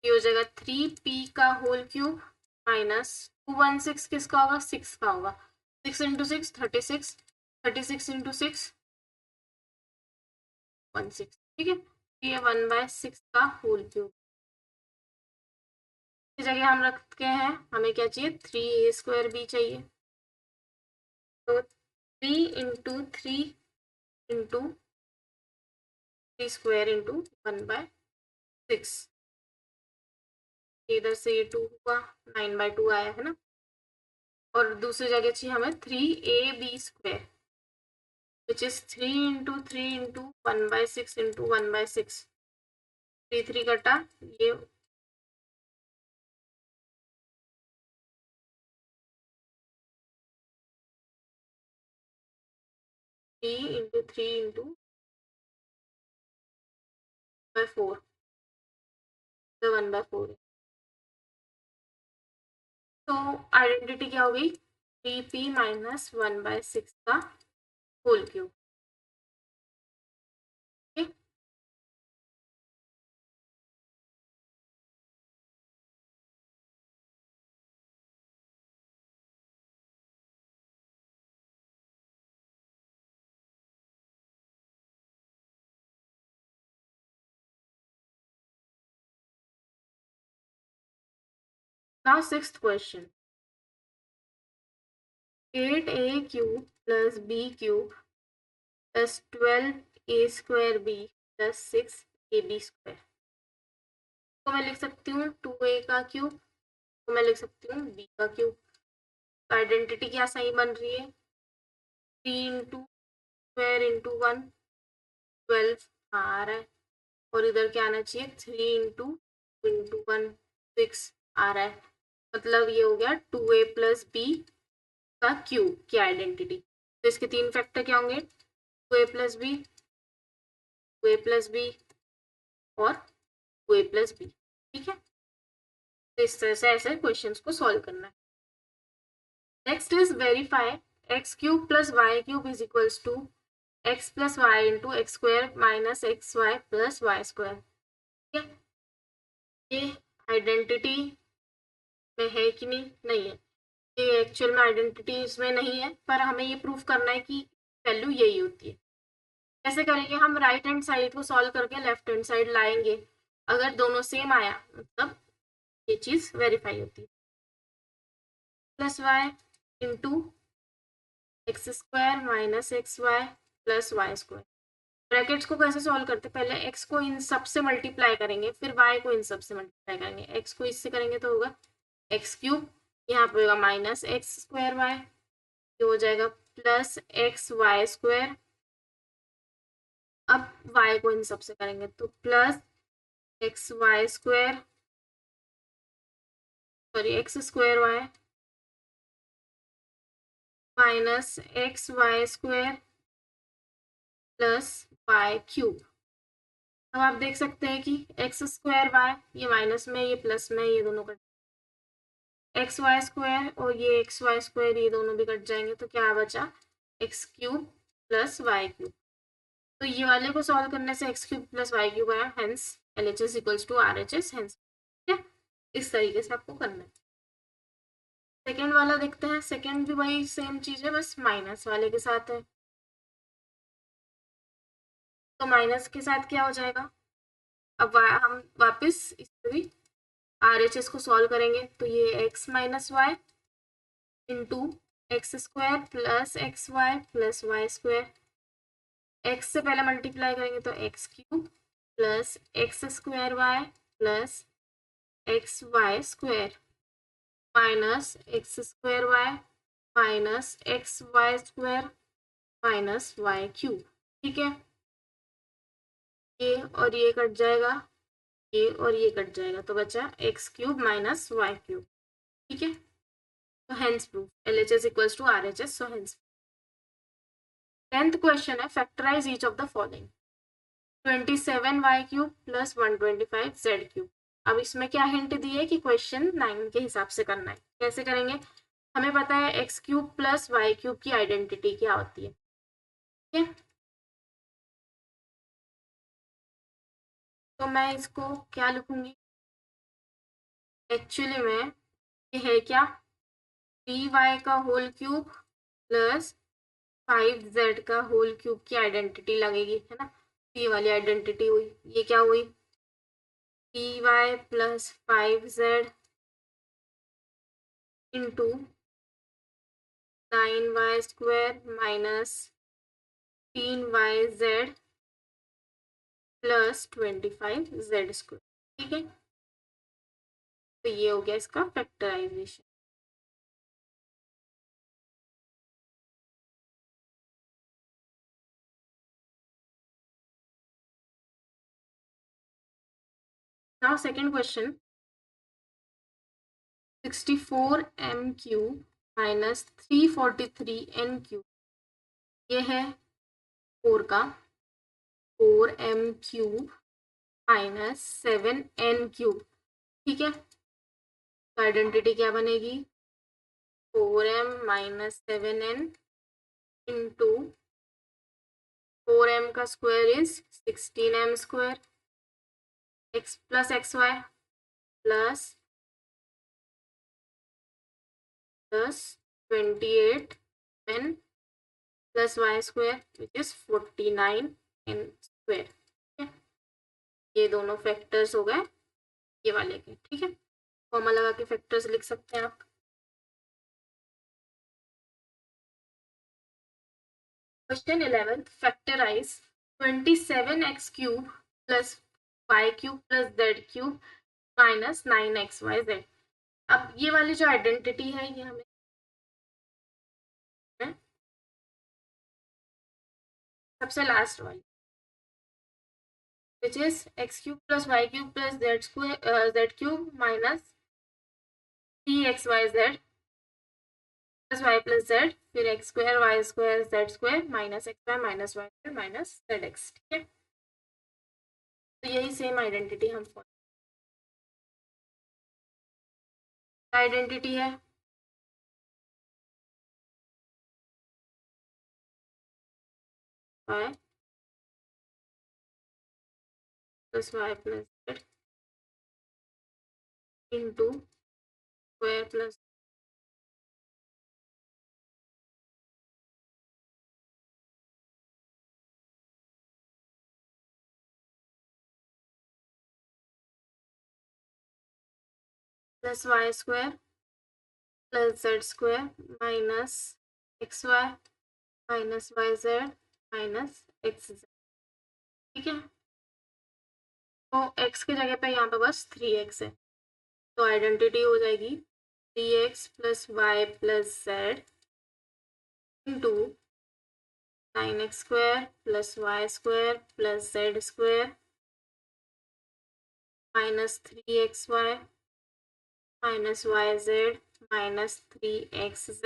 Speaker 1: ये हो जाएगा 3p का होल क्यूब माइनस 216 किसका होगा, 6 का होगा। 6 × 6 36, 36 × 6 16। ठीक है, ये 1/6 का होल क्यूब। इस जगह हम रखते हैं, हमें क्या चाहिए, 3a² चाहिए। तो 3 × 3 × 3² × 1/6, इधर से ये 2 हुआ, 9/2 आया है ना। और दूसरी जगह चाहिए हमें 3ab² विच इज 3 × 3 × 1/6 × 1/6। 3 3 कटा, ये 3 × 3 × 4। तो 1/4 है। तो आइडेंटिटी क्या हो गई, 3p माइनस 1/6 का होल क्यूब। ठीक। Now sixth question, 8a cube plus b cube plus 12a square b plus 6ab square. तो मैं लिख सकती हूँ 2a का क्यूब, तो मैं लिख सकती हूँ b का क्यूब। तो आइडेंटिटी क्या सही बन रही है, 3 इंटू स्क्वायर इंटू 1, 12 आ रहा है, और इधर क्या आना चाहिए, 3 इंटू 1, 6 आ रहा है। मतलब ये हो गया 2a प्लस b का क्यूब की आइडेंटिटी। तो इसके तीन फैक्टर क्या होंगे, 2a plus b, 2a plus B और 2a प्लस बी। ठीक है, तो इस तरह से ऐसे क्वेश्चंस को सॉल्व करना है। Next is verify x cube plus Y cube is equals to x plus y into x square minus x y plus Y square. ठीक है, ये आइडेंटिटी में है कि नहीं, नहीं है। ये एक्चुअल में आइडेंटिटी इसमें नहीं है, पर हमें ये प्रूफ करना है कि वैल्यू यही होती है। कैसे करेंगे, हम राइट हैंड साइड को सॉल्व करके लेफ्ट हैंड साइड लाएंगे। अगर दोनों सेम आया मतलब ये चीज वेरीफाई होती है। Plus y into x square minus x y plus Y square. Brackets को कैसे सॉल्व करते हैं, पहले x को इन सब से मल्टीप्लाई करेंगे, फिर y को इन सब से मल्टीप्लाई करेंगे। x को इससे करेंगे तो होगा एक्स क्यूब, यहाँ पे होगा माइनस एक्स स्क्वायर वाई, ये हो जाएगा प्लस एक्स वाई स्क्वायर। अब y को इन सब से करेंगे तो plus x y square, sorry x square y minus x y square plus Y cube. अब आप देख सकते हैं कि एक्स स्क्वायर वाई ये माइनस में, ये प्लस में, ये दोनों कट, एक्स वाई स्क्वायर और ये एक्स वाई स्क्वायर ये दोनों भी कट जाएंगे, तो क्या बचा, X cube plus Y cube. तो ये वाले को सॉल्व करने से X cube plus Y cube आया, hence L H S equals to R H S, hence. ठीक है, इस तरीके से आपको करना है। सेकेंड वाला देखते हैं, सेकेंड भी वही सेम चीज है, बस माइनस वाले के साथ है। तो माइनस के साथ क्या हो जाएगा, अब हम वापस इसमें भी आर एच एस को सॉल्व करेंगे, तो ये x minus y into x square plus x y plus Y square. X से पहले मल्टीप्लाई करेंगे तो x cube plus x square y plus x y square minus x square y minus x y square minus Y cube. ठीक है, ये और ये cut जाएगा, ये और ये कट जाएगा, तो बचा X cube minus Y cube. ठीक है, तो hence proof L H S equals to R H S, so hence. 10th question है, factorise each of the following, 27y cube plus 125z cube. अब इसमें क्या हिंट दी है कि क्वेश्चन 9 के हिसाब से करना है। कैसे करेंगे, हमें पता है x cube plus Y cube की आइडेंटिटी क्या होती है। ठीक है, तो मैं इसको क्या लिखूंगी, एक्चुअली में ये है क्या, 3y का होल क्यूब प्लस 5z का होल क्यूब की आइडेंटिटी लगेगी, है ना। ये वाली आइडेंटिटी हुई, ये क्या हुई, 3y plus 5z into 9y square minus 3yz plus 25z square. ठीक है, तो ये हो गया इसका factorisation. Now second question, 64m cube minus 343n cube, ये है 4 का, 4m cube minus 7n cube. ठीक है, तो आइडेंटिटी क्या बनेगी, 4m minus 7n into 4m का square is 16m square x plus x y plus 28n plus Y square which is 49n square. ठीक है, ये दोनों फैक्टर्स हो गए ये वाले के। ठीक है, कॉमा लगा के फैक्टर्स लिख सकते हैं आप। Question 11 factorise 27x cube plus Y cube plus z cube minus 9xyz। अब ये वाली जो आइडेंटिटी है ये हमें सबसे लास्ट वाली which is x cube plus y cube plus z square z cube minus 3xyz plus y plus z फिर x square y square z square minus xy minus y square minus zx। ठीक है, तो यही same identity हम identity है y plus y plus z into square plus plus y square plus z square minus xy minus yz minus xz। ठीक है, तो x की जगह पे यहाँ पे बस 3x है, तो आइडेंटिटी हो जाएगी 3x plus Y plus z into 9x square plus Y square plus Z square minus 3xy minus y z minus 3xz।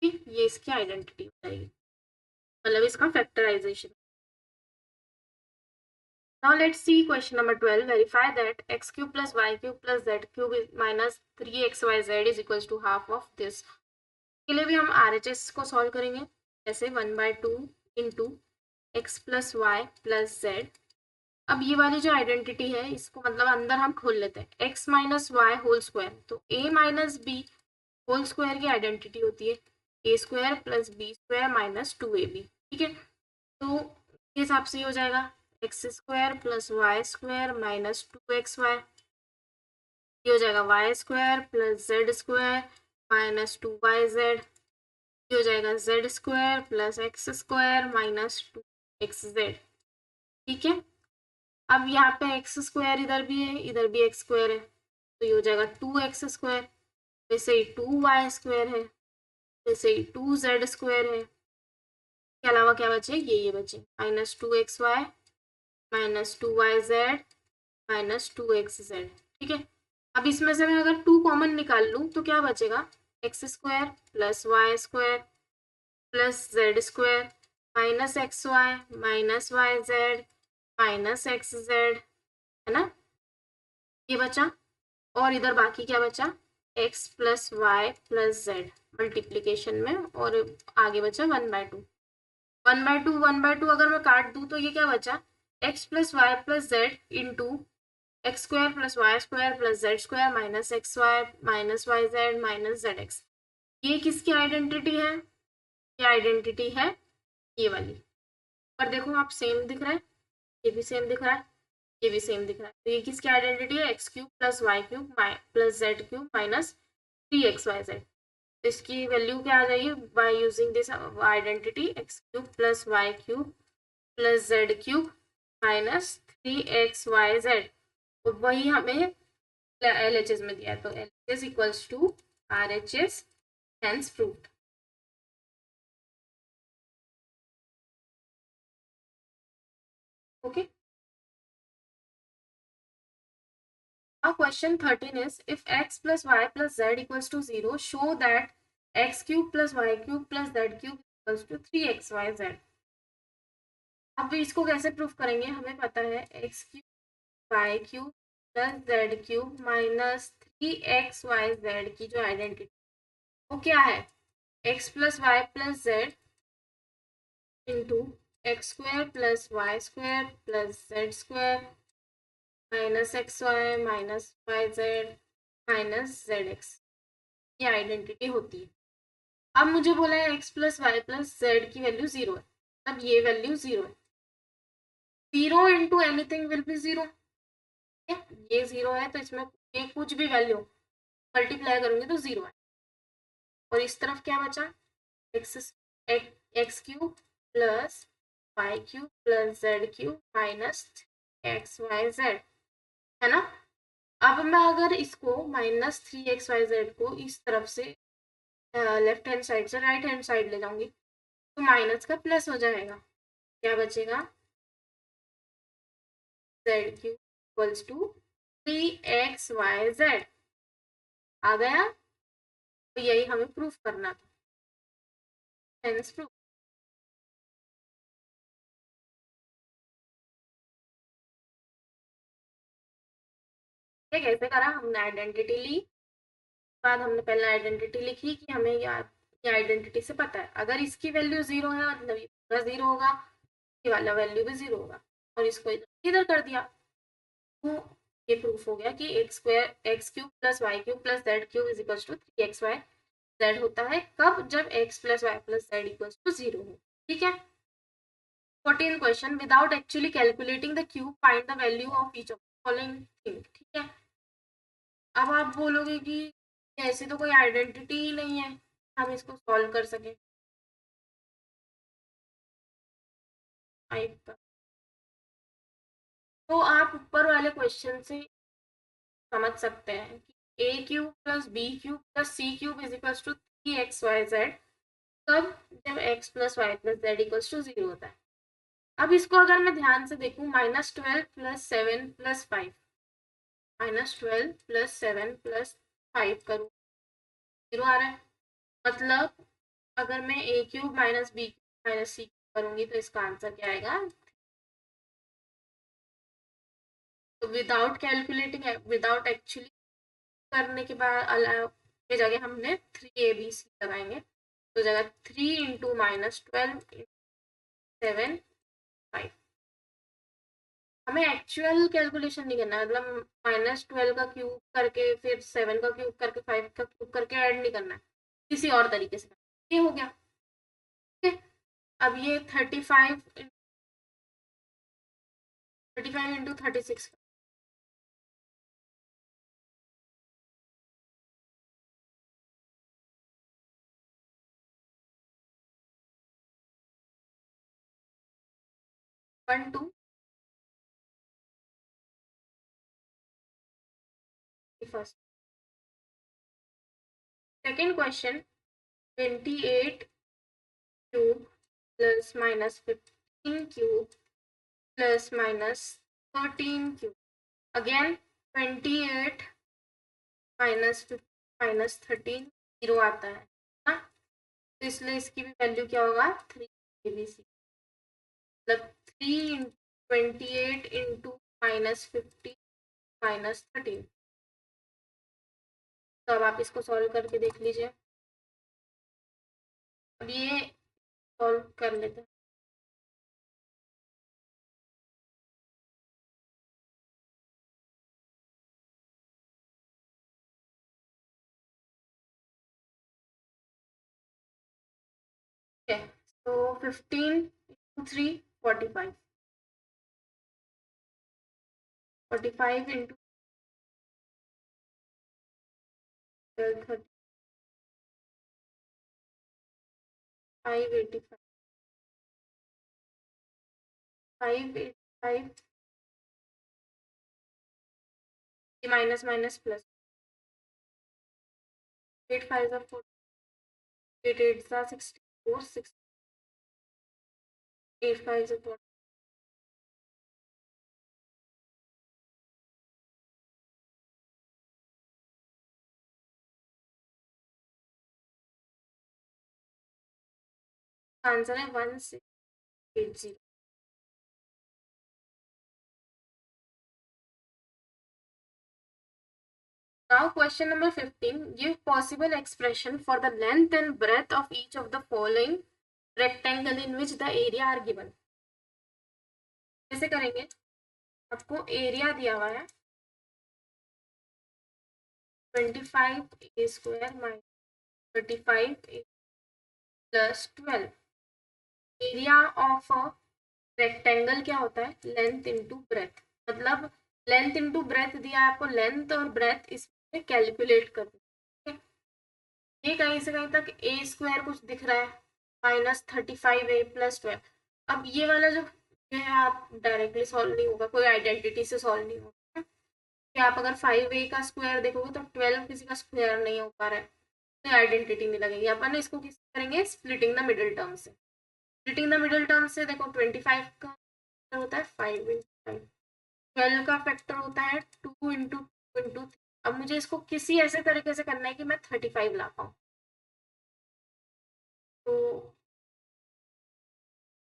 Speaker 1: ये इसकी आइडेंटिटी हो जाएगी, मतलब इसका factorisation. Now let's see question number 12. Verify that x cube plus y cube plus z cube is minus 3xyz is equals to half of this। के लिए भी हम RHS को सॉल्व करेंगे, जैसे 1/2 into x plus Y plus z. अब ये वाली जो आइडेंटिटी है इसको मतलब अंदर हम खोल लेते हैं, x minus Y whole square, तो a minus B whole square की आइडेंटिटी होती है A square plus B square minus 2ab। ठीक है, तो इस हिसाब से हो जाएगा X square plus Y square minus 2xy, ये हो जाएगा Y square plus Z square minus 2yz, ये हो जाएगा Z square plus x square minus 2xz। ठीक है, अब यहाँ पे एक्स स्क्वायर इधर भी है इधर भी एक्स स्क्वायर है, तो ये हो जाएगा 2x स्क्वायर, वैसे ही 2y स्क्वायर है, वैसे ही 2z स्क्वायर है, के अलावा क्या बचे ये बचे minus 2xy minus 2yz minus 2xz। ठीक है, अब इसमें से मैं अगर 2 कॉमन निकाल लूँ तो क्या बचेगा, x square plus Y square plus Z square minus x y minus y z minus x z, है ना, ये बचा। और इधर बाकी क्या बचा, x plus Y plus z multiplication में, और आगे बचा 1/2। 1/2 अगर मैं काट दूँ तो ये क्या बचा, x plus Y plus z into x square plus Y square plus Z square minus x y minus y z minus z x. ये किसकी आइडेंटिटी है, ये आइडेंटिटी है ये वाली। पर देखो आप सेम दिख रहा है, ये भी सेम दिख रहा है, ये भी सेम दिख रहा है, तो ये किसकी आइडेंटिटी है, x cube plus Y cube plus z cube minus 3xyz। तो इसकी वैल्यू क्या आ जाएगी, by using this identity x cube plus Y cube plus z cube minus 3xyz, तो वही हमें LHS में दिया है, तो LHS equals to RHS, hence proved. Okay, now question 13 is if x plus y plus z equals to 0 show that x cube plus y cube plus z cube equals to 3xyz। अब इसको कैसे proof करेंगे, हमें पता है x cube y cube plus z cube minus 3xyz की जो identity वो क्या है, x plus Y plus z into x square plus Y square plus Z square minus x y minus y z minus z x, ये identity होती है। अब मुझे बोला है x plus Y plus z की वैल्यू 0 है, अब ये वैल्यू 0 है, 0 इंटू एनीथिंग विल बी 0, ये 0 है तो इसमें ये कुछ भी वैल्यू मल्टीप्लाई करूंगी तो 0 है। और इस तरफ क्या बचा, x x cube plus Y cube plus z cube minus x y z, है ना। अब मैं अगर इसको माइनस 3xyz को इस तरफ से लेफ्ट हैंड साइड से राइट हैंड साइड ले जाऊंगी तो माइनस का प्लस हो जाएगा, क्या बचेगा, z cube equals to 3xyz आ गया। तो यही हमें प्रूफ करना था, हेंस प्रूफ। ये कैसे करा, हमने आइडेंटिटी ली, बाद हमने पहले आइडेंटिटी लिखी कि हमें ये आइडेंटिटी से पता है अगर इसकी वैल्यू 0 है मतलब ये पूरा 0 होगा, ये वाला वैल्यू भी 0 होगा, और इसको इधर कर दिया। तो ये प्रूफ हो गया कि x square x cube plus Y cube plus z cube is equal to 3xy z होता है कब, जब x plus Y plus Z equal to 0 हो। ठीक है। 14 question, without actually calculating the cube find the value of each of following thing. ठीक है। अब आप बोलोगे कि ऐसे तो कोई आइडेंटिटी ही नहीं है हम इसको सॉल्व कर सके। तो आप ऊपर वाले क्वेश्चन से समझ सकते हैं कि A cube plus B cube plus C cube is equal to 3xyz कब, जब x plus Y plus Z equal to 0 होता है। अब इसको अगर मैं ध्यान से देखूं, -12 प्लस 7 प्लस 5, -12 प्लस 7 प्लस 5 करूँ 0 आ रहा है, मतलब अगर मैं ए क्यूब माइनस बी माइनस सी करूंगी तो इसका आंसर क्या आएगा। तो विदाउट कैलकुलेटिंग विदाउट एक्चुअली करने के बाद के जगह हमने 3abc लगाएंगे, तो जगह 3 इंटू -12 7 5। हमें एक्चुअल कैलकुलेशन नहीं करना, मतलब -12 का क्यूब करके फिर 7 का क्यूब करके 5 का क्यूब करके ऐड नहीं करना है, किसी और तरीके से। ये हो गया। ठीक है। अब ये 35 into 36 1 2 first. Second question, 28 cube plus -15 cube plus -13 cube, again 28 -13 0 आता है ना, तो इसलिए इसकी भी वैल्यू क्या होगा 3abc, मतलब 3 28 इंटू -15 -13। तो अब आप इसको सॉल्व करके देख लीजिए। अब ये सॉल्व कर लेते हैं। ठीक है, तो 15 into 3 45, 45 into 30 585, 585 minus minus plus 8 5 40, 8 8 64 6 8 5 answer है 1680। Now question number 15. Give possible expression for the length and breadth of each of the following rectangle in which the area are given. कैसे करेंगे? आपको एरिया दिया हुआ है 25a² - 35a + 12. Area of a rectangle क्या होता है? Length into breath. मतलब लेंथ इंटू ब्रेथ दिया है आपको, लेंथ और ब्रेथ इसमें कैलकुलेट कर दो. ये कहीं से कहीं तक a² कुछ दिख रहा है -35a + 12. अब ये वाला जो ये है आप डायरेक्टली सॉल्व नहीं होगा, कोई आइडेंटिटी से सॉल्व नहीं होगा. कि आप अगर 5a का स्क्वायर देखोगे तो 12 किसी का स्क्वायर नहीं हो पा रहा है, तो आइडेंटिटी नहीं लगेगी. अपन इसको किस करेंगे? स्प्लिटिंग द मिडिल टर्म से. स्प्लिटिंग द मिडिल टर्म से देखो 25 का होता है 5 × 5, 12 का फैक्टर होता है 2 × 2 × 3. अब मुझे इसको किसी ऐसे तरीके से करना है कि मैं 35 ला पाऊँ. तो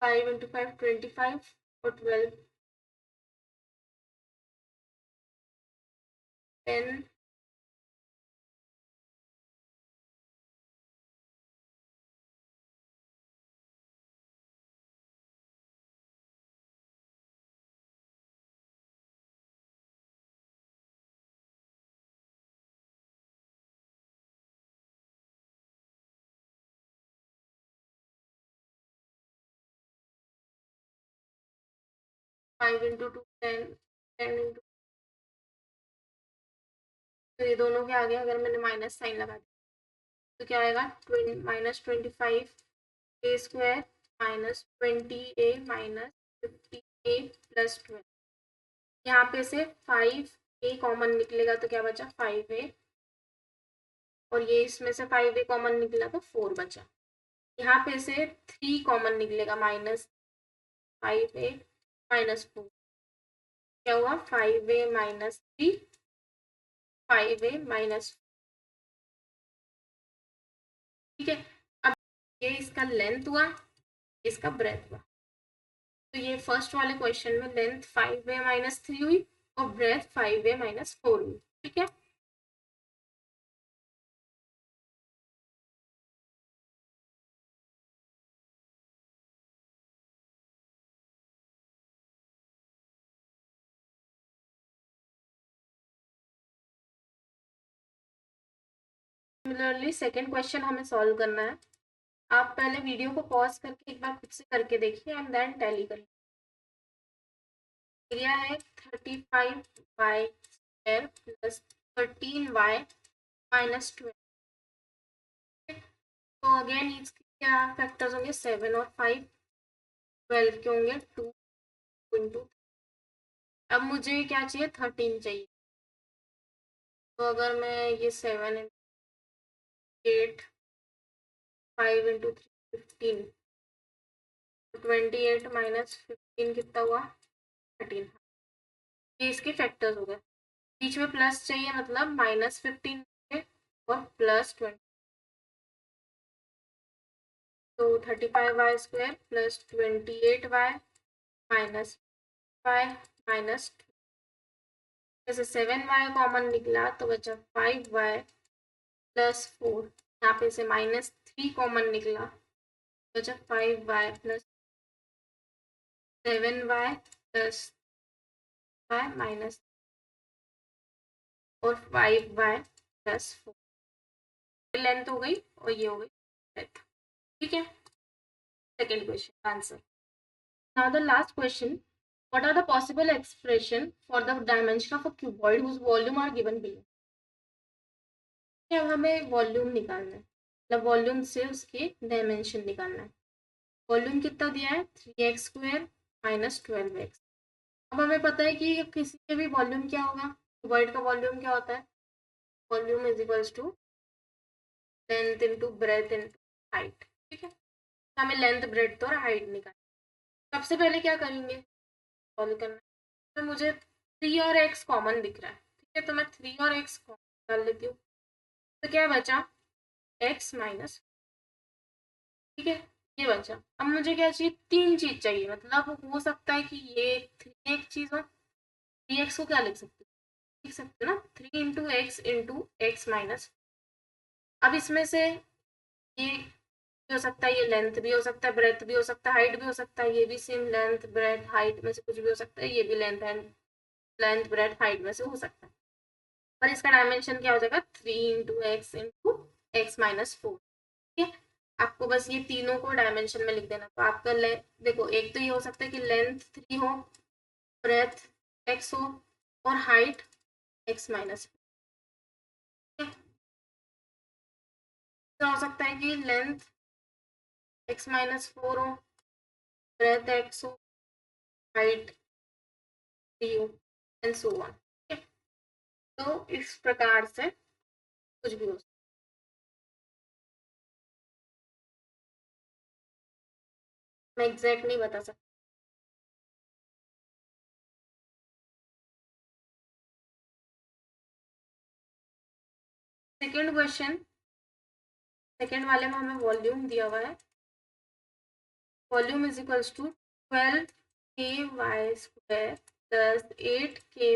Speaker 1: 5 × 5 25 और 12 10. 5 × 2 10, 10 × तो ये दोनों के आगे अगर मैंने माइनस साइन लगा दिया तो क्या आएगा? -25a² - 20a - 50a + 12. यहाँ पे से 5a कॉमन निकलेगा तो क्या बचा? 5a. और ये इसमें से 5a कॉमन निकला तो 4 बचा. यहाँ पे से 3 कॉमन निकलेगा -5a - 4. क्या हुआ? 5a - 3, 5a - ठीक है. अब ये इसका लेंथ हुआ, इसका ब्रेथ हुआ. तो ये फर्स्ट वाले क्वेश्चन में लेंथ 5a - 3 हुई और ब्रेथ 5a - 4 हुई. ठीक है. सिमिलरली सेकेंड क्वेश्चन हमें सॉल्व करना है. आप पहले वीडियो को पॉज करके एक बार खुद से करके देखिए एंड देन टैली करिए. एरिया है 35y² + 13y - 12. तो अगेन इसके क्या फैक्टर्स होंगे? 7 और 5. 12 के होंगे 2 × 3. अब मुझे क्या चाहिए? 13 चाहिए. तो अगर मैं ये 7 × 8, 5 × 3 15, 28 - 15 कितना हुआ? 13. ये इसके फैक्टर्स हो गए. बीच में प्लस चाहिए मतलब -15 और +20. तो 35y² + 28y -y जैसे 7y कॉमन निकला तो बचा 5y + 4. यहाँ पे से -3 कॉमन निकला बचा 5y + 7y + y और 5y + 4. लेंथ हो गई और ये हो गई ब्रेथ. ठीक है. Second question answer. Now the last question. What are the possible expression for the dimension of a cuboid whose volume are given below? अब हमें वॉल्यूम निकालना है, मतलब वॉल्यूम से उसके डायमेंशन निकालना है. वॉल्यूम कितना दिया है? 3x² - 12x. अब हमें पता है कि किसी के भी वॉल्यूम क्या होगा? क्यूबॉइड का वॉल्यूम क्या होता है? Volume is equals to length into breadth into height. ठीक है. हमें लेंथ ब्रेथ और हाइट निकालना. सबसे पहले क्या करेंगे? सॉल्व करना है. तो मुझे 3 और x कॉमन दिख रहा है. ठीक है. तो मैं 3 और x कॉमन डाल लेती हूँ. तो क्या बचा? x - ठीक है. ये बचा. अब मुझे क्या चाहिए? 3 चीज चाहिए. मतलब हो सकता है कि ये 3 एक चीज हो. 3x को क्या लिख सकते लिख सकते हो ना, 3 इंटू एक्स माइनस। अब इसमें से ये भी हो सकता है, ये लेंथ भी हो सकता है, ब्रेथ भी हो सकता है, हाइट भी हो सकता है, ये भी सेम लेंथ ब्रेथ हाइट में से कुछ भी हो सकता है, ये भी लेंथ ब्रेथ हाइट में से हो सकता है। और इसका डायमेंशन क्या हो जाएगा, 3 इंटू एक्स ठीक है। आपको बस ये तीनों को डायमेंशन में लिख देना। तो आपका देखो, एक तो ये हो सकता है कि लेंथ 3 हो, ब्रेथ एक्स हो, और हाइट एक्स माइनस। तो हो सकता है कि लेंथ x-4 हो, ब्रेथ एक्स हो, हाइट 3 हो, एंड सो ऑन। ठीक है, तो इस प्रकार से कुछ भी हो सकता है। मैं एग्जैक्ट नहीं बता सकती। सेकेंड क्वेश्चन, सेकेंड वाले में हमें वॉल्यूम दिया हुआ है। Volume is equals to 12 ky² plus 8 ky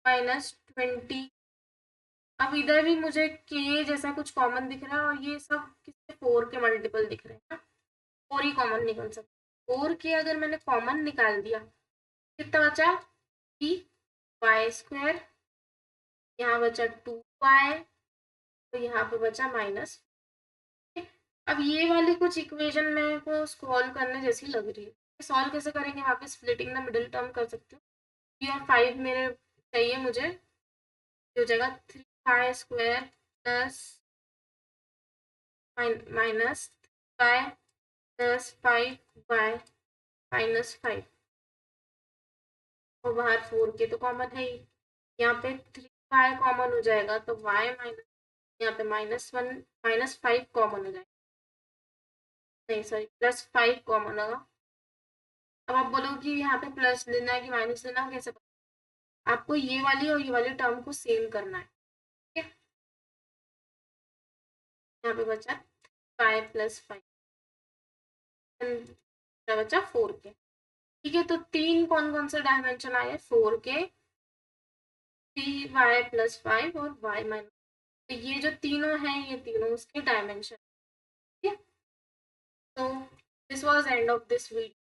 Speaker 1: minus 20। अब इधर भी मुझे के जैसा कुछ कॉमन दिख रहा है, और ये सब किसके 4 के मल्टीपल दिख रहे हैं ना, 4 ही कॉमन निकल सकता। 4 के अगर मैंने कॉमन निकाल दिया, कितना बचा, 3y², यहाँ बचा 2y, तो यहाँ पे बचा माइनस। अब ये वाली कुछ इक्वेशन मेरे को सॉल्व करने जैसी लग रही है। सॉल्व कैसे करेंगे, यहाँ पे स्प्लिटिंग द मिडिल टर्म कर सकते हो। 3 और 5 मेरे चाहिए मुझे, हो जाएगा 3y² plus minus y plus 5y minus 5, और बाहर 4 के तो कॉमन है ही। यहाँ पे 3y कॉमन हो जाएगा, तो y माइनस, यहाँ पे -5 कॉमन हो जाएगा, नहीं सॉरी +5 कॉमन होगा। अब आप बोलोगे कि यहाँ पे प्लस लेना है कि माइनस लेना है, कैसे पता? आपको ये वाली और ये वाली टर्म को सेम करना है। ठीक है, यहाँ पे बचा 5 + 5, बचा 4 के। ठीक है, तो तीन कौन कौन से डायमेंशन आए, 4 के, 3y + 5 और y माइनस। तो ये जो तीनों हैं, ये तीनों उसके डायमेंशन। ठीक है, तो this was end of this video.